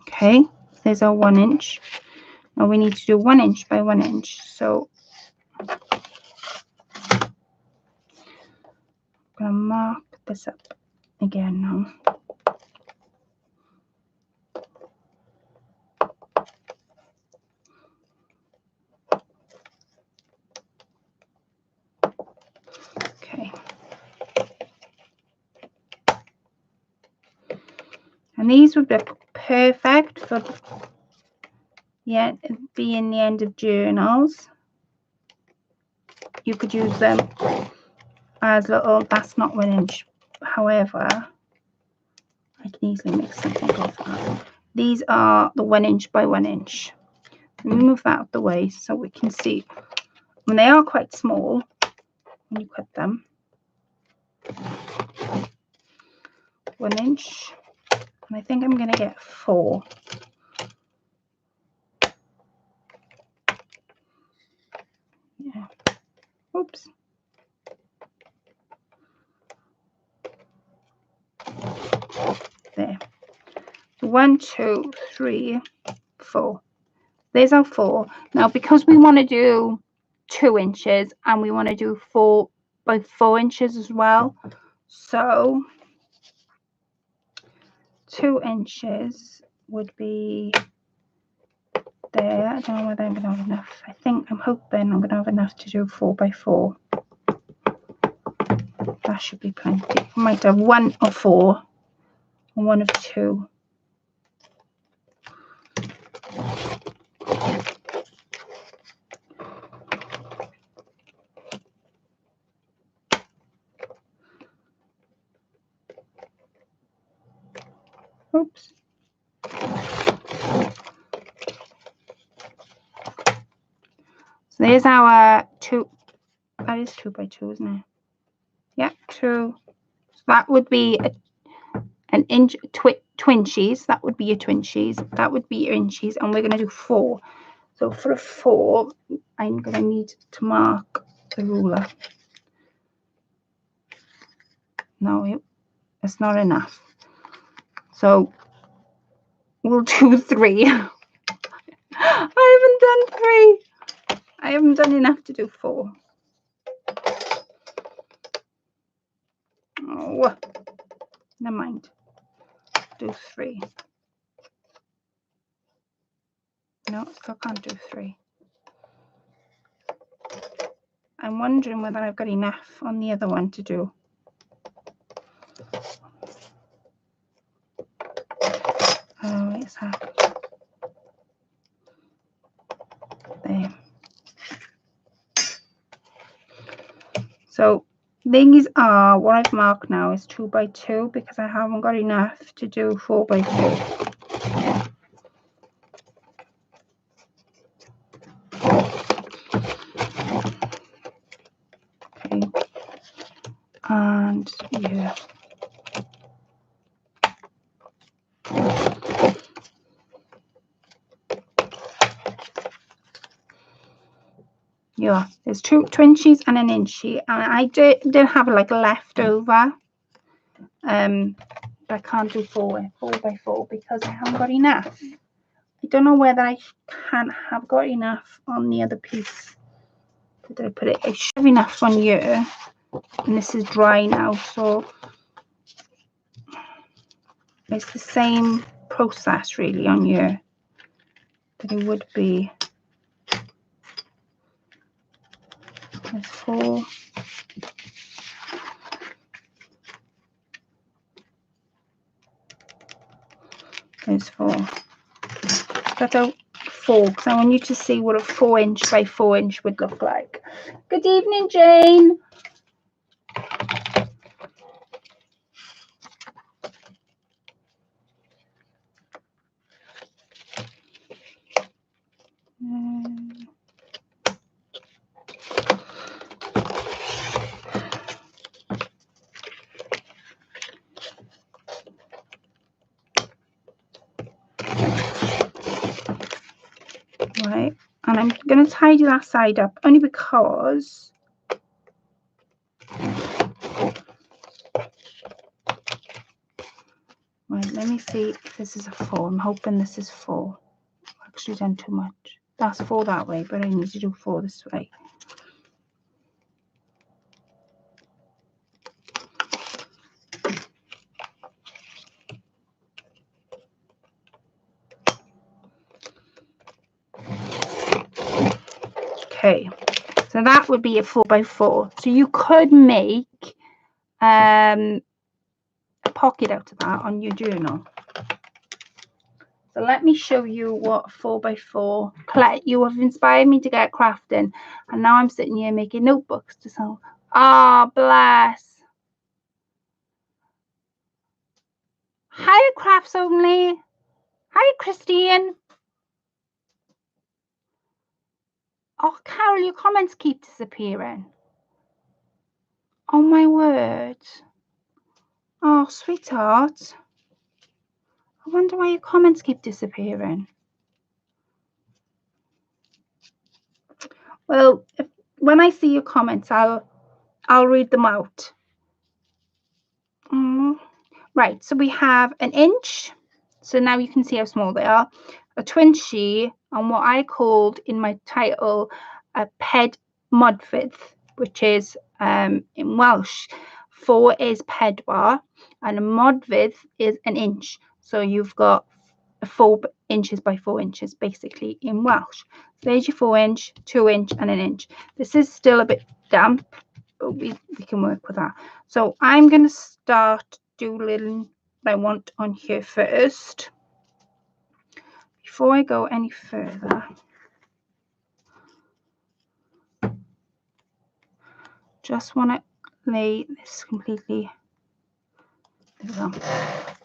Okay, there's our 1 inch. Now we need to do 1 inch by 1 inch. So I'm going to mark this up again now. Okay. And these would be perfect for being the end of journals. You could use them as little, that's not 1 inch. However, I can easily make something of that. These are the 1 inch by 1 inch. Let me move that out of the way so we can see. And they are quite small when you cut them. 1 inch. And I think I'm going to get 4. Yeah. Oops. There. 1, 2, 3, 4. There's our 4. Now, because we want to do 2 inches and we want to do 4 by 4 inches as well. So 2 inches would be there. I don't know whether I'm going to have enough. I'm hoping I'm going to have enough to do 4 by 4. That should be plenty. I might have 1 of 4 and 1 of 2. Oops. So there's our 2. That is 2 by 2, isn't it? Yeah, 2. So that would be an inch twinches. That would be your twinches. That would be your inches, and we're going to do 4. So for a 4, I'm going to need to mark the ruler. No, it's not enough. So we'll do 3. I haven't done 3. I haven't done enough to do 4. Oh, never mind. Do 3. No, still can't do 3. I'm wondering whether I've got enough on the other one to do. Oh, it's happened. There. So these are what I've marked now is 2 by 2 because I haven't got enough to do 4 by 4. Okay. And yeah. Yeah, there's 2 twinches and an inchy, and I did have like a leftover. But I can't do 4 by 4 because I haven't got enough. I don't know whether I can have got enough on the other piece. Where did I put it? I should have enough on here, and this is dry now, so it's the same process really on here that it would be. There's 4. There's 4. That's a 4 because I want you to see what a 4-inch by 4-inch would look like. Good evening, Jane. Right, and I'm going to tidy that side up only because right, let me see if this is a 4. I'm hoping this is 4. I've actually done too much. That's 4 that way, but I need to do 4 this way. Okay, so that would be a 4 by 4. So you could make a pocket out of that on your journal. So let me show you what 4 by 4. Colette, you have inspired me to get crafting, and now I'm sitting here making notebooks to sell. Ah, bless. Hi, Crafts Only. Hi, Christine. Oh, Carol, your comments keep disappearing. Oh, my word. Oh, sweetheart. I wonder why your comments keep disappearing. Well, when I see your comments, I'll read them out. Right, so we have an inch. So now you can see how small they are. A twinchie, and what I called in my title a ped-modfedd, which is in Welsh. 4 is pedwar, and a modfedd is an inch. So you've got 4 inches by 4 inches, basically in Welsh. So there's your 4-inch, 2-inch, and an inch. This is still a bit damp, but we can work with that. So I'm going to start doodling what I want on here first. Before I go any further, just want to lay this completely. There we go.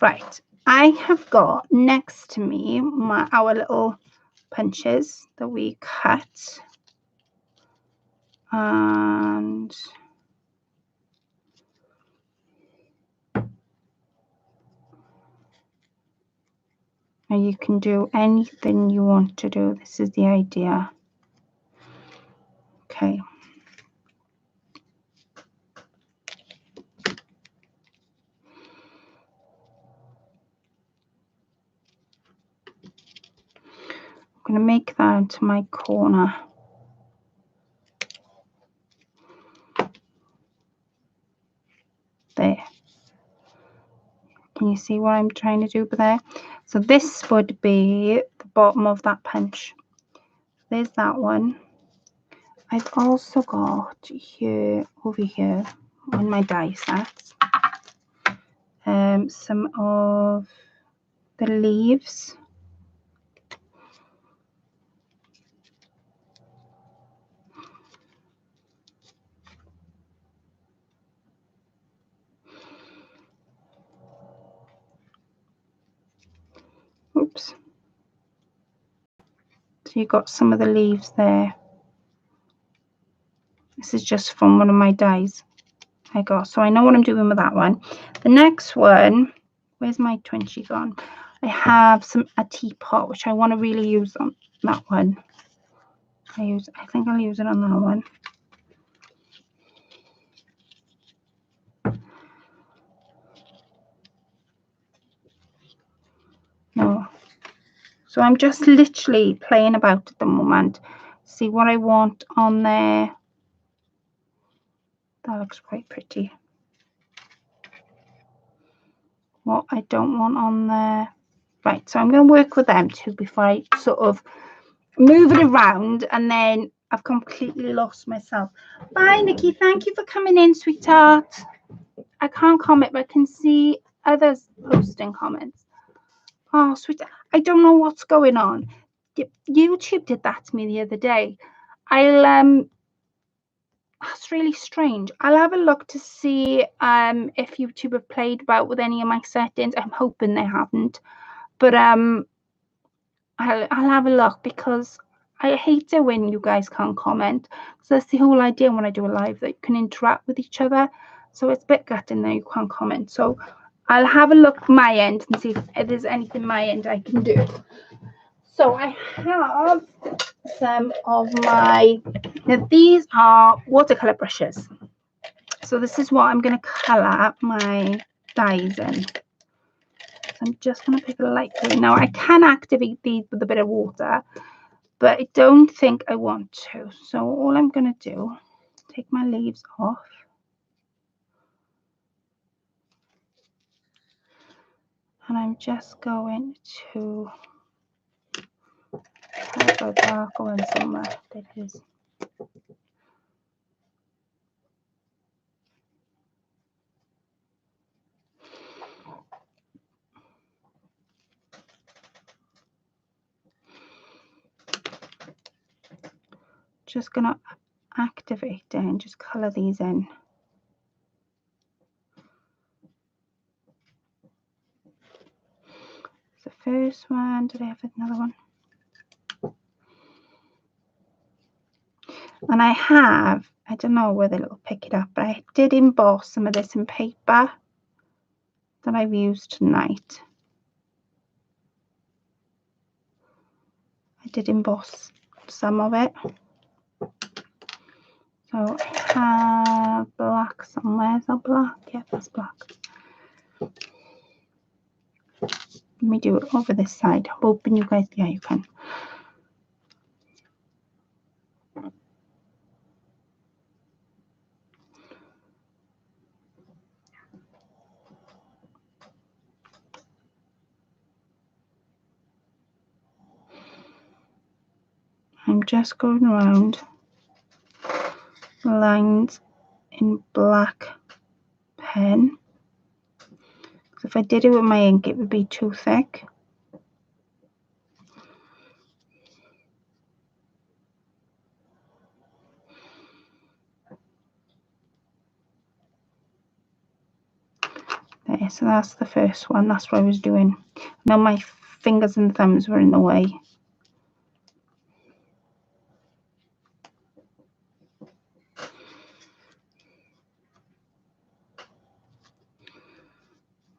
Right, I have got next to me our little punches that we cut, and you can do anything you want to do. This is the idea. Okay. I'm going to make that into my corner. There. Can you see what I'm trying to do there? So this would be the bottom of that punch. There's that one. I've also got here, over here, on my die sets, some of the leaves. Oops. So you've got some of the leaves there. This is just from one of my dies I got. So I know what I'm doing with that one. The next one, where's my twinchie gone? I have a teapot, which I want to really use on that one. I think I'll use it on that one. No. So I'm just literally playing about at the moment. See what I want on there. That looks quite pretty. What I don't want on there. Right, so I'm going to work with them too before I sort of move it around, and then I've completely lost myself. Bye, Nikki. Thank you for coming in, sweetheart. I can't comment, but I can see others posting comments. Oh, sweetheart. I don't know what's going on. YouTube did that to me the other day. That's really strange. I'll have a look to see if YouTube have played about with any of my settings. I'm hoping they haven't, but I'll have a look, because I hate it when you guys can't comment. So that's the whole idea when I do a live, that you can interact with each other. So it's a bit gutting that you can't comment. So I'll have a look my end and see if there's anything my end I can do. So I have some of now these are watercolor brushes. So this is what I'm going to color my dies in. So I'm just going to pick a light green. Now I can activate these with a bit of water, but I don't think I want to. So all I'm going to do, take my leaves off. And I'm just going to have a dark one somewhere. There it is. Just going to activate it and just color these in. The first one, did I have another one? And I don't know whether it'll pick it up, but I did emboss some of this in paper that I've used tonight. I did emboss some of it. So I have black somewhere. Is that black? Yeah, that's black. Let me do it over this side. Hoping you guys, yeah, you can. I'm just going around the lines in black pen. So if I did it with my ink, it would be too thick. There, so that's the first one. That's what I was doing. Now my fingers and thumbs were in the way.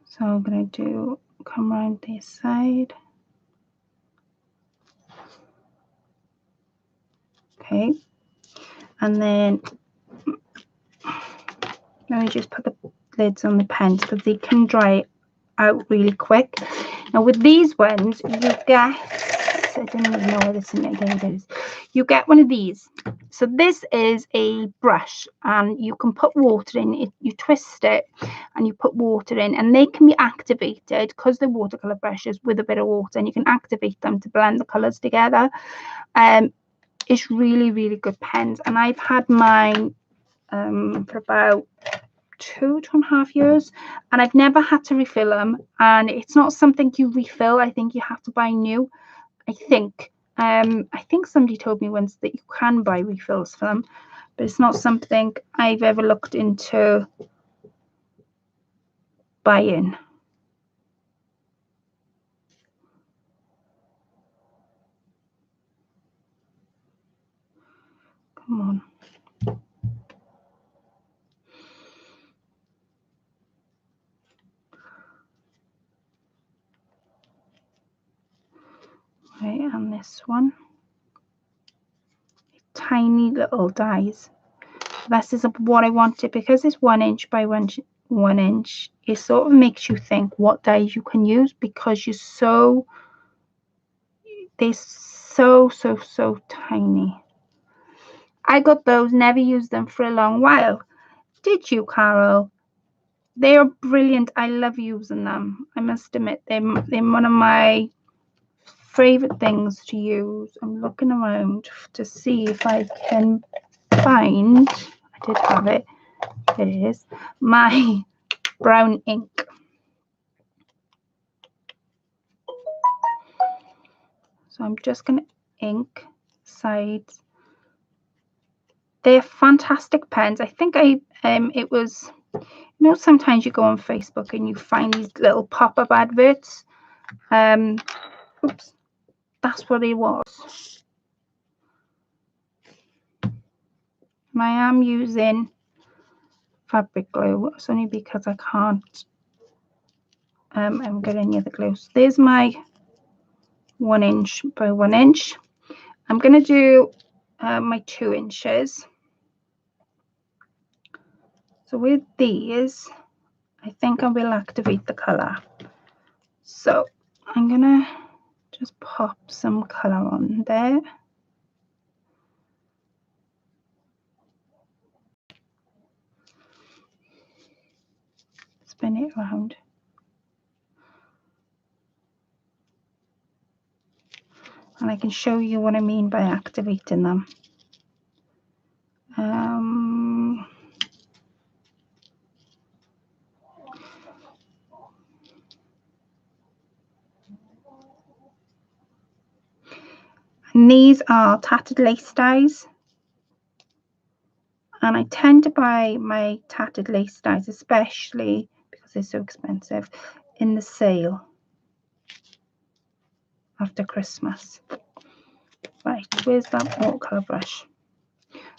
So I'm going to come around this side. Okay. And then let me just put the lids on the pens because they can dry out really quick. Now with these ones, you get, I don't even know where this is. You get one of these. So this is a brush, and you can put water in it. You twist it and you put water in, and they can be activated because they're watercolor brushes with a bit of water, and you can activate them to blend the colors together. It's really, really good pens, and I've had mine for about 2.5 years, and I've never had to refill them. And it's not something you refill. I think you have to buy new. I think somebody told me once that you can buy refills for them, but it's not something I've ever looked into buying. Come on. Right, and this one. Tiny little dies. This is what I wanted, because it's 1 inch by 1 inch. It sort of makes you think what dies you can use, because they're so tiny. I got those, never used them for a long while. Did you, Carol? They are brilliant. I love using them. I must admit, they're one of my favorite things to use. I'm looking around to see if I can find, I did have it, it is, my brown ink. So I'm just going to ink sides. They're fantastic pens. I think it was, you know, sometimes you go on Facebook and you find these little pop-up adverts. Oops, that's what it was. And I am using fabric glue. It's only because I can't get any other glue. So there's my 1 inch by 1 inch. I'm going to do my 2 inches. So with these, I think I will activate the color. So I'm going to just pop some color on there. Spin it around. And I can show you what I mean by activating them. And these are tattered lace dies. And I tend to buy my tattered lace dies, especially because they're so expensive, in the sale after Christmas. Right, where's that watercolor brush?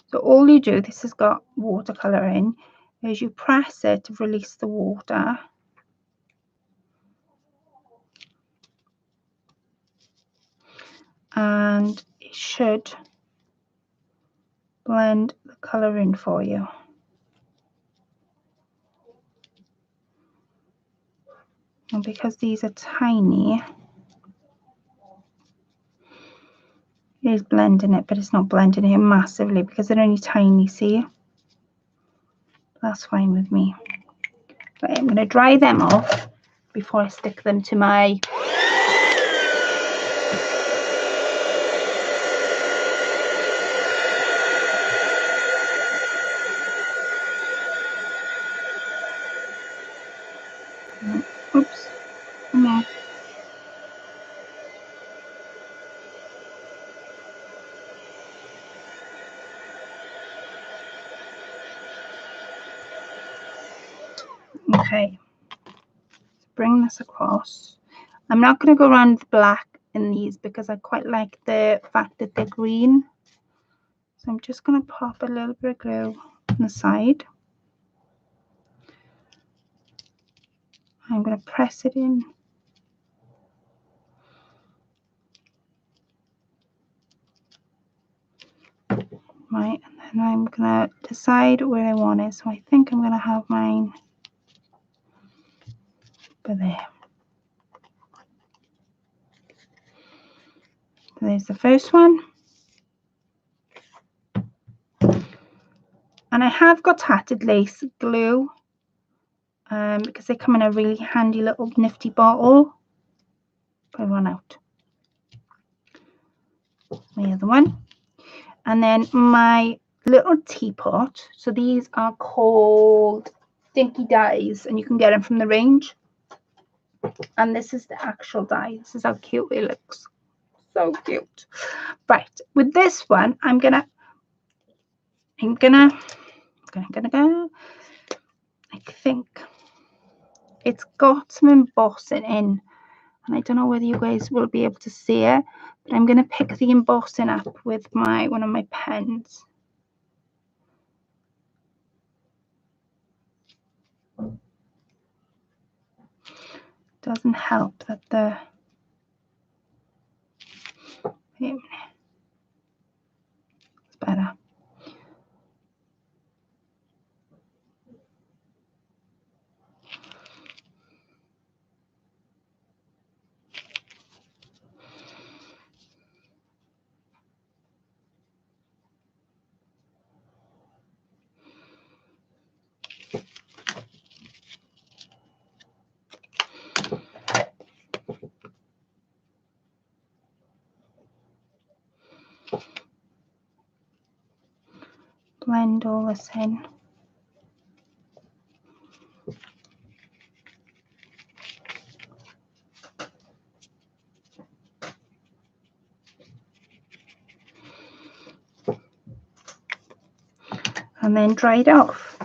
So all you do, this has got watercolor in, is you press it to release the water. And it should blend the color in for you. And because these are tiny, it is blending it, but it's not blending it massively because they're only tiny, see? That's fine with me. Right, I'm going to dry them off before I stick them to my oops, no. Okay, bring this across, I'm not going to go around the black in these because I quite like the fact that they're green. So I'm just going to pop a little bit of glue on the side. I'm going to press it in. Right, and then I'm going to decide where I want it. So I think I'm going to have mine over there. So there's the first one. And I have got tattered lace glue because they come in a really handy little nifty bottle. But I run out. The other one. And then my little teapot. So these are called Dinky Dies, and you can get them from the range. And this is the actual die. This is how cute it looks. So cute. Right, with this one, I'm gonna go. I think it's got some embossing in, and I don't know whether you guys will be able to see it, but I'm gonna pick the embossing up with one of my pens. Doesn't help that the it's better. Blend all this in. And then dry it off.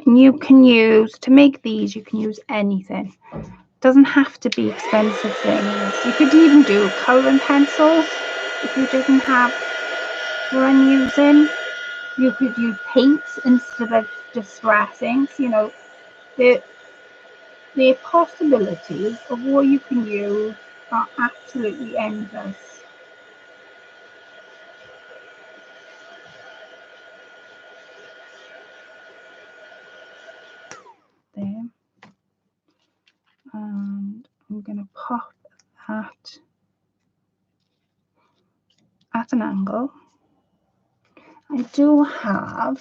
And you can use, to make these, you can use anything. It doesn't have to be expensive things. You could even do colouring pencils if you didn't have what I'm using. You could use paints instead of distressing. So, you know, the possibilities of what you can use are absolutely endless. There. And I'm going to pop that at an angle. I do have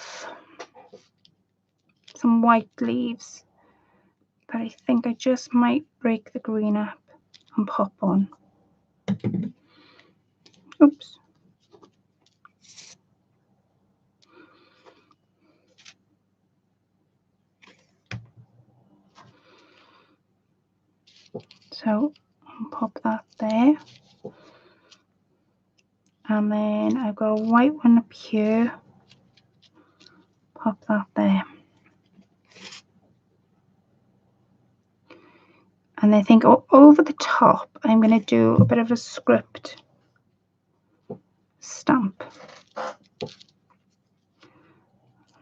some white leaves that I think I just might break the green up and pop on. Oops. So I'll pop that there. And then I've got a white one up here. Pop that there. And I think over the top, I'm going to do a bit of a script stamp.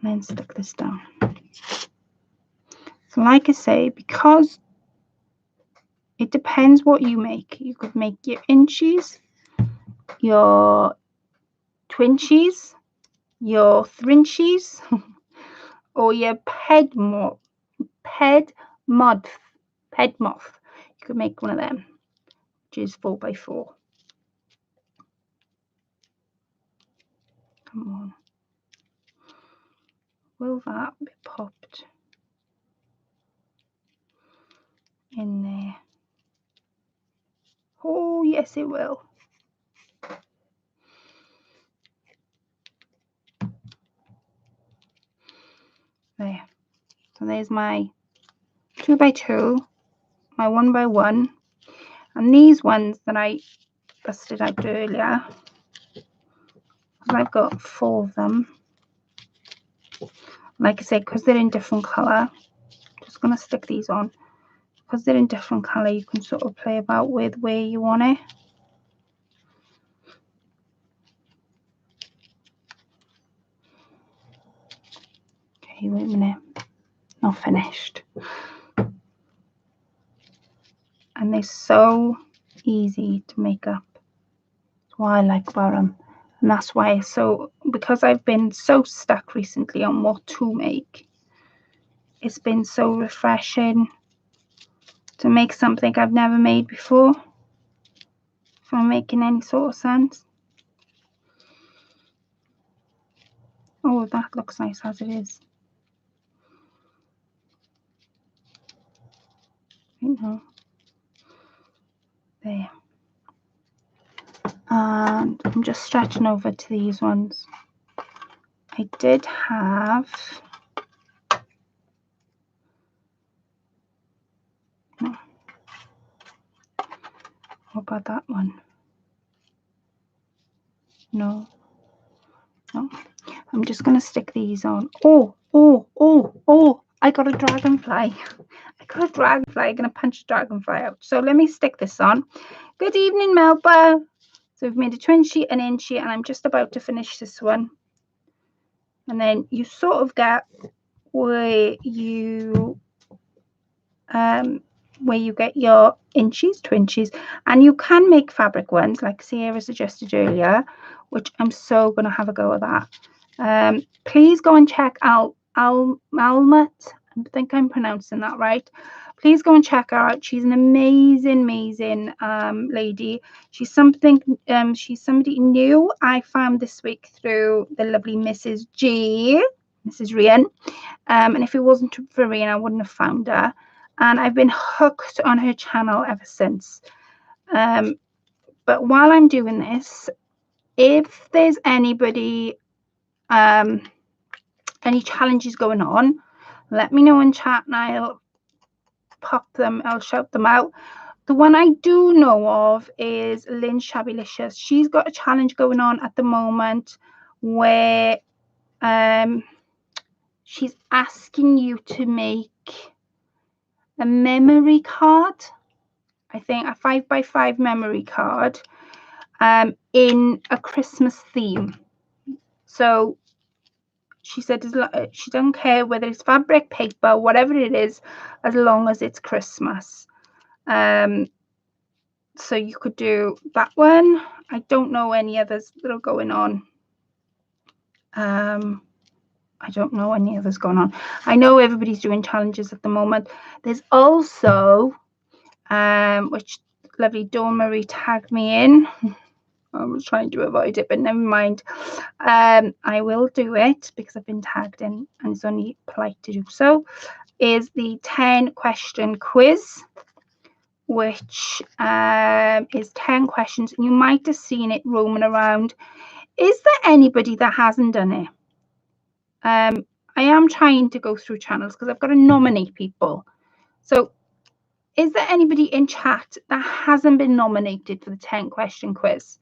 And then stick this down. So like I say, because it depends what you make. You could make your inches, your twinches, your thrinches, or your ped-modfedd. You could make one of them, which is 4x4. Come on. Will that be popped in there? Oh, yes, it will. There. So there's my 2x2, my 1x1, and these ones that I busted out earlier, I've got 4 of them. Like I said, because they're in different colour, just going to stick these on because they're in different colour, you can sort of play about with where you want it. Okay, wait a minute, not finished. And they're so easy to make up. That's what I like about them. And that's why, so because I've been so stuck recently on what to make, it's been so refreshing to make something I've never made before, if I'm making any sort of sense. Oh, that looks nice as it is. You know, there. And I'm just stretching over to these ones. I did have, no, what about that one? No, I'm just going to stick these on. Oh, I got a dragonfly. I got a dragonfly. I'm going to punch a dragonfly out. So let me stick this on. Good evening, Melba. So we've made a twin sheet, an inch sheet, and I'm just about to finish this one. And then you sort of get where you get your inches, twinches, and you can make fabric ones like Sierra suggested earlier, which I'm so going to have a go at that. Please go and check out Almut. I think I'm pronouncing that right. Please go and check her out. She's an amazing lady. She's somebody new I found this week through the lovely Mrs. Rhian. And if it wasn't for Rhian, I wouldn't have found her. And I've been hooked on her channel ever since. But while I'm doing this, if there's anybody, any challenges going on, let me know in chat and I'll shout them out. The one I do know of is Lynn Shabbylicious. She's got a challenge going on at the moment where she's asking you to make a memory card, I think a 5x5 memory card in a Christmas theme. So she said she doesn't care whether it's fabric, paper, whatever it is, as long as it's Christmas. So you could do that one. I don't know any others that are going on. I don't know any others going on. I know everybody's doing challenges at the moment. There's also which lovely Dawn Marie tagged me in. I was trying to avoid it, but never mind. I will do it because I've been tagged in and it's only polite to do so. Is the 10-question quiz, which is 10 questions. And you might have seen it roaming around. Is there anybody that hasn't done it? I am trying to go through channels because I've got to nominate people. So is there anybody in chat that hasn't been nominated for the 10-question quiz?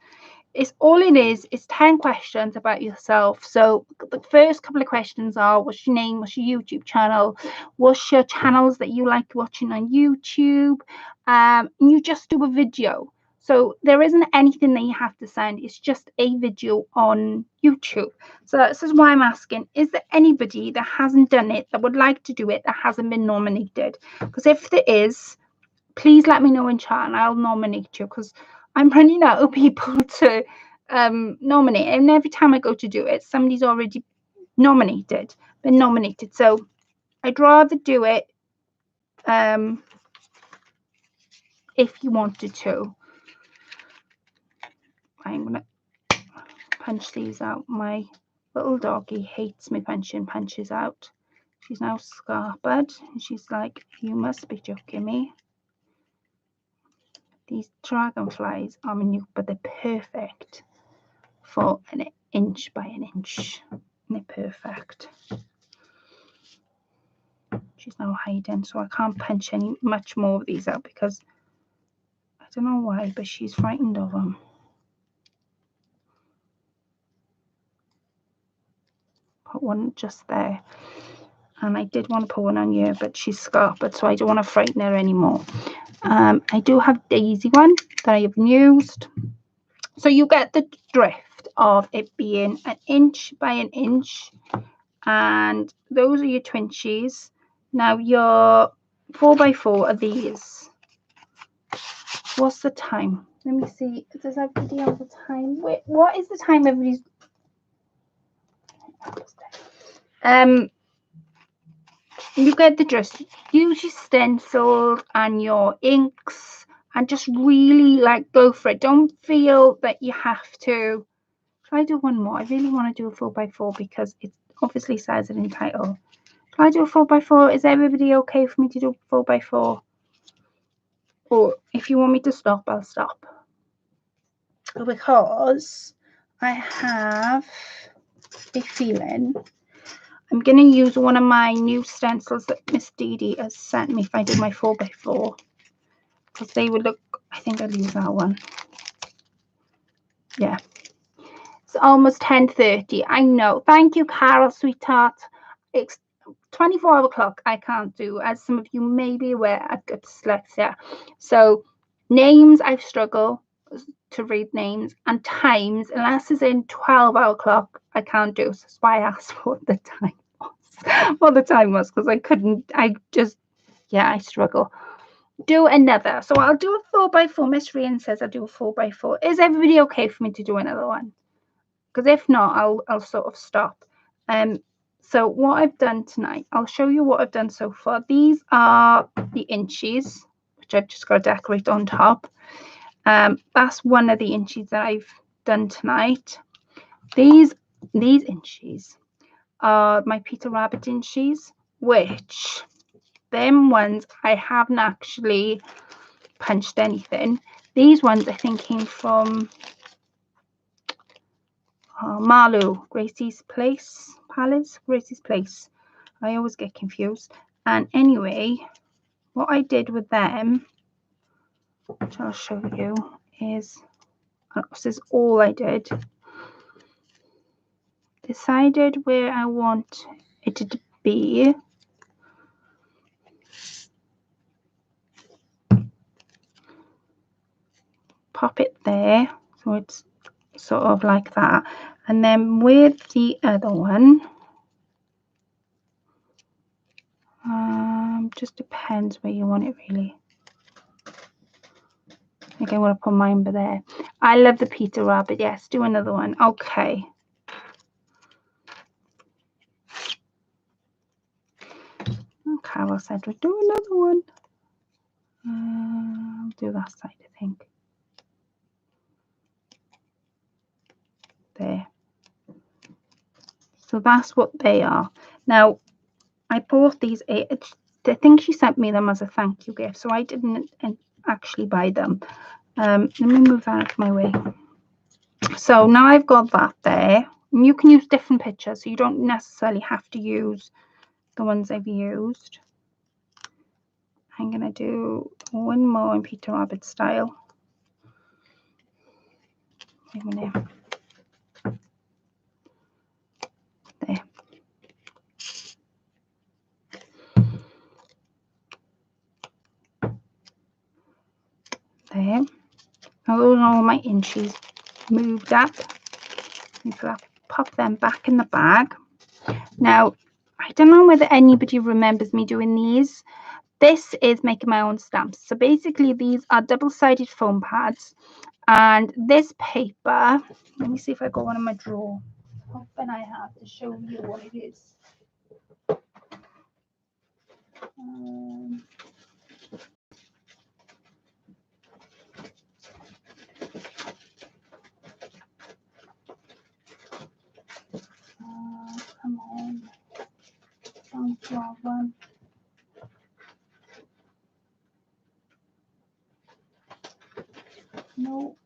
It's all it is 10 questions about yourself. So the first couple of questions are, what's your name, what's your YouTube channel, what's your channels that you like watching on YouTube, and you just do a video. So there isn't anything that you have to send, it's just a video on YouTube. So this is why I'm asking, is there anybody that hasn't done it, that would like to do it, that hasn't been nominated? Because if there is, please let me know in chat and I'll nominate you, because I'm running out of people to nominate. And every time I go to do it, somebody's already been nominated. So I'd rather do it if you wanted to. I'm going to punch these out. My little doggy hates me punching punches out. She's now scarpered. And she's like, you must be joking me. These dragonflies are minute, but they're perfect for an inch by an inch. They're perfect. She's now hiding, so I can't punch much more of these out because I don't know why, but she's frightened of them. Put one just there. And I did want to put one on you, but she's scarpered, so I don't want to frighten her anymore. I do have Daisy one that I have used. So you get the drift of it being 1 inch by 1 inch. And those are your twinches. Now your 4x4 are these. What's the time? Let me see. Does everybody have the time? Wait, what is the time everybody's... You get the drift. Use your stencils and your inks and just really like go for it. Don't feel that you have to. Shall I do one more? I really want to do a 4x4 because it obviously says it in title. Shall I do a 4x4? Is everybody okay for me to do a 4x4? Or if you want me to stop, I'll stop. Because I have a feeling I'm going to use one of my new stencils that Miss Dee Dee has sent me if I do my 4x4. Because they would look, I think I'll use that one. Yeah. It's almost 10:30. I know. Thank you, Carol, sweetheart. It's 24 o'clock. I can't do. As some of you may be aware, I've got dyslexia. So names, I struggle to read names, and times, unless it's in 12 o'clock, I can't do. So that's why I asked what the time was. What the time was, because I couldn't. I just, yeah, I struggle. Do another. So I'll do a 4x4. Miss Rhian says I'll do a 4x4. Is everybody okay for me to do another one? Because if not, I'll sort of stop. So what I've done tonight, I'll show you what I've done so far. These are the inches, which I've just got to decorate on top. That's one of the inches that I've done tonight. These inches are my Peter Rabbit inches, which them ones I haven't actually punched anything. These ones I think came from Marlow, Gracie's Place, Palace, Gracie's Place. I always get confused. And anyway, what I did with them, which I'll show you, is this is all I did. Decided where I want it to be. Pop it there, so it's sort of like that. And then with the other one, just depends where you want it really. I think I want to put mine there. I love the Peter Rabbit. Yes, do another one. Okay. Carol said we'll do another one. I'll do that side, I think. There. So that's what they are. Now, I bought these. I think she sent me them as a thank you gift, so I didn't actually buy them. Let me move that out of my way. So now I've got that there. And you can use different pictures, so you don't necessarily have to use the ones I've used. I'm going to do one more in Peter Rabbit style. Wait a minute. There. There. Now those are all my inches moved up. So pop them back in the bag. Now, I don't know whether anybody remembers me doing these. This is making my own stamps. So basically these are double-sided foam pads, and this paper, let me see if I got one in my drawer. Hoping I have to show you what it is. Come on. Don't draw one. No.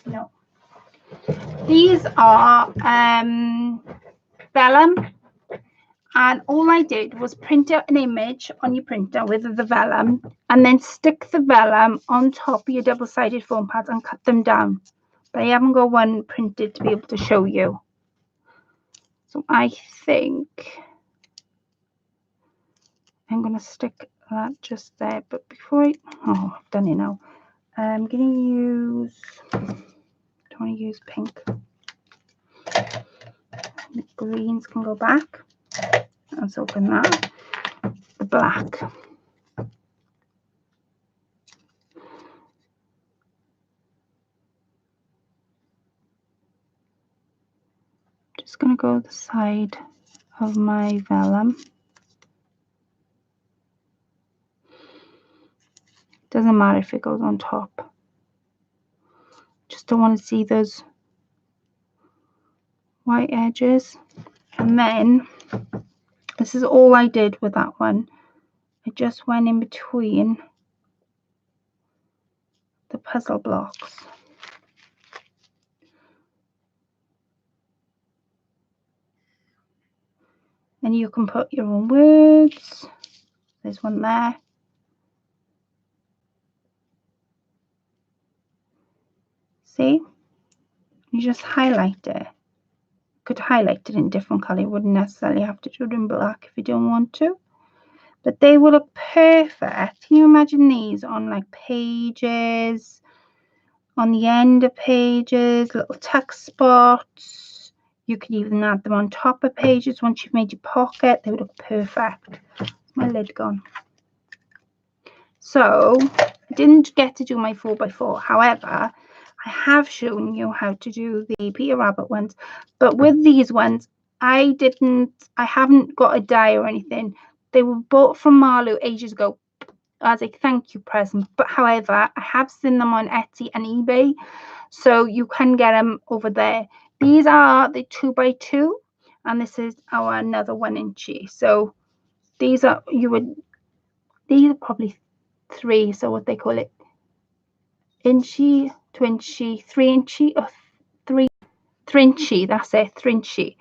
No. These are vellum, and all I did was print out an image on your printer with the vellum, and then stick the vellum on top of your double-sided foam pads and cut them down. But I haven't got one printed to be able to show you. So I think I'm going to stick that just there. But before I've done it now. I'm going to use, I don't want to use pink. The greens can go back. Let's open that. The black. Just going to go the side of my vellum. Doesn't matter if it goes on top. Just don't want to see those white edges. And then this is all I did with that one. I just went in between the puzzle blocks. And you can put your own words. There's one there. See? You just highlight it. You could highlight it in different colour. You wouldn't necessarily have to do it in black if you don't want to. But they will look perfect. Can you imagine these on like pages, on the end of pages, little tuck spots? You could even add them on top of pages once you've made your pocket. They would look perfect. My lid gone. So I didn't get to do my 4x4. However, I have shown you how to do the Peter Rabbit ones. But with these ones, I haven't got a die or anything. They were bought from Marlow ages ago as a thank you present. But however, I have seen them on Etsy and eBay. So you can get them over there. These are the 2x2. And this is our another 1 inchy. So these are probably 3, so what they call it, inchy, twinchy, 3 inchy, or 3 thrinchy, that's it, thrinchy,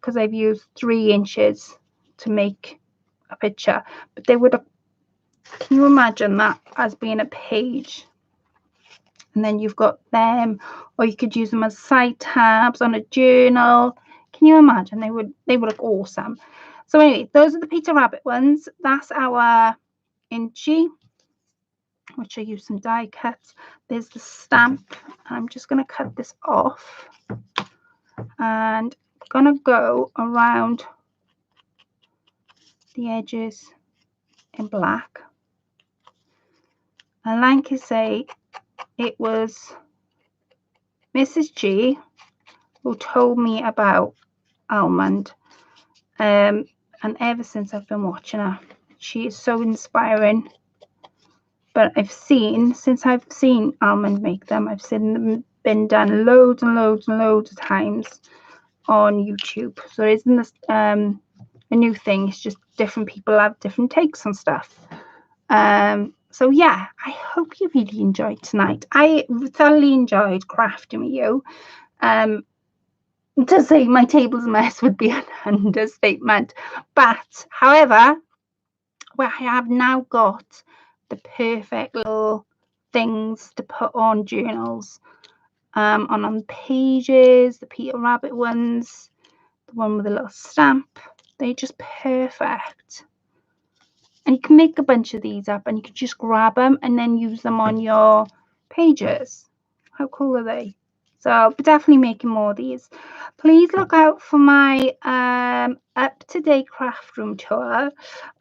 because I've used 3 inches to make a picture. But they would have, can you imagine that as being a page? And then you've got them, or you could use them as side tabs on a journal. Can you imagine? They would look awesome. So anyway, those are the Peter Rabbit ones. That's our inchy, which I use some die cuts. There's the stamp. I'm just going to cut this off and I'm going to go around the edges in black. And like I say, it was Mrs. G who told me about Almut, and ever since I've been watching her, she is so inspiring. But since I've seen Almut make them, I've seen them been done loads and loads and loads of times on YouTube. So it isn't this a new thing. It's just different people have different takes on stuff. So yeah, I hope you really enjoyed tonight. I thoroughly enjoyed crafting with you. To say my table's a mess would be an understatement. But however, well, I have now got the perfect little things to put on journals, on pages, the Peter Rabbit ones, the one with a little stamp. They're just perfect. And you can make a bunch of these up and you can just grab them and then use them on your pages. How cool are they? So I'll be definitely making more of these. Please look out for my up-to-date craft room tour.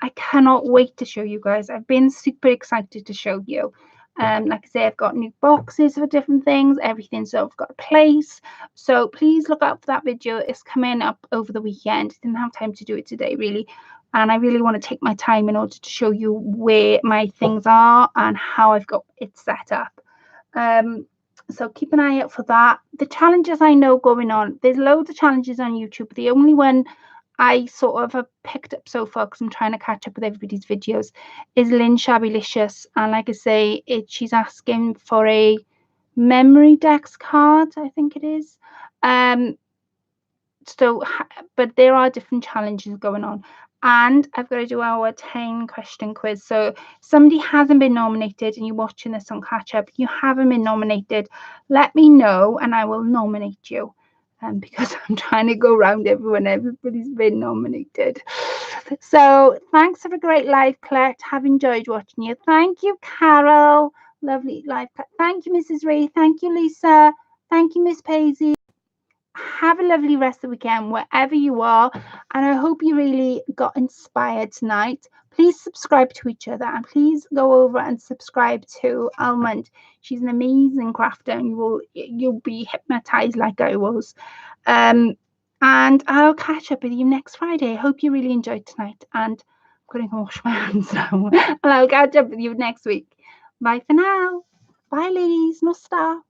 I cannot wait to show you guys. I've been super excited to show you. Like I say, I've got new boxes for different things, everything, so I've got a place. So please look out for that video. It's coming up over the weekend. Didn't have time to do it today, really. And I really want to take my time in order to show you where my things are and how I've got it set up. So keep an eye out for that. The challenges I know going on, there's loads of challenges on YouTube. The only one I sort of have picked up so far, because I'm trying to catch up with everybody's videos, is Lynn Shabbylicious. And like I say, she's asking for a memory dex card, I think it is. So, but there are different challenges going on. And I've got to do our 10 question quiz. So if somebody hasn't been nominated and you're watching this on catch up, you haven't been nominated, let me know and I will nominate you. because I'm trying to go around everyone. Everybody's been nominated. So thanks for a great live, Colette. Have enjoyed watching you. Thank you, Carol. Lovely live. Thank you, Mrs. Ray. Thank you, Lisa. Thank you, Miss Paisley. Have a lovely rest of the weekend wherever you are, and I hope you really got inspired tonight. Please subscribe to each other, and please go over and subscribe to Almut. She's an amazing crafter, and you'll be hypnotized like I was. And I'll catch up with you next Friday. I hope you really enjoyed tonight, and I'm going to wash my hands now. And I'll catch up with you next week. Bye for now. Bye, ladies. No stuff.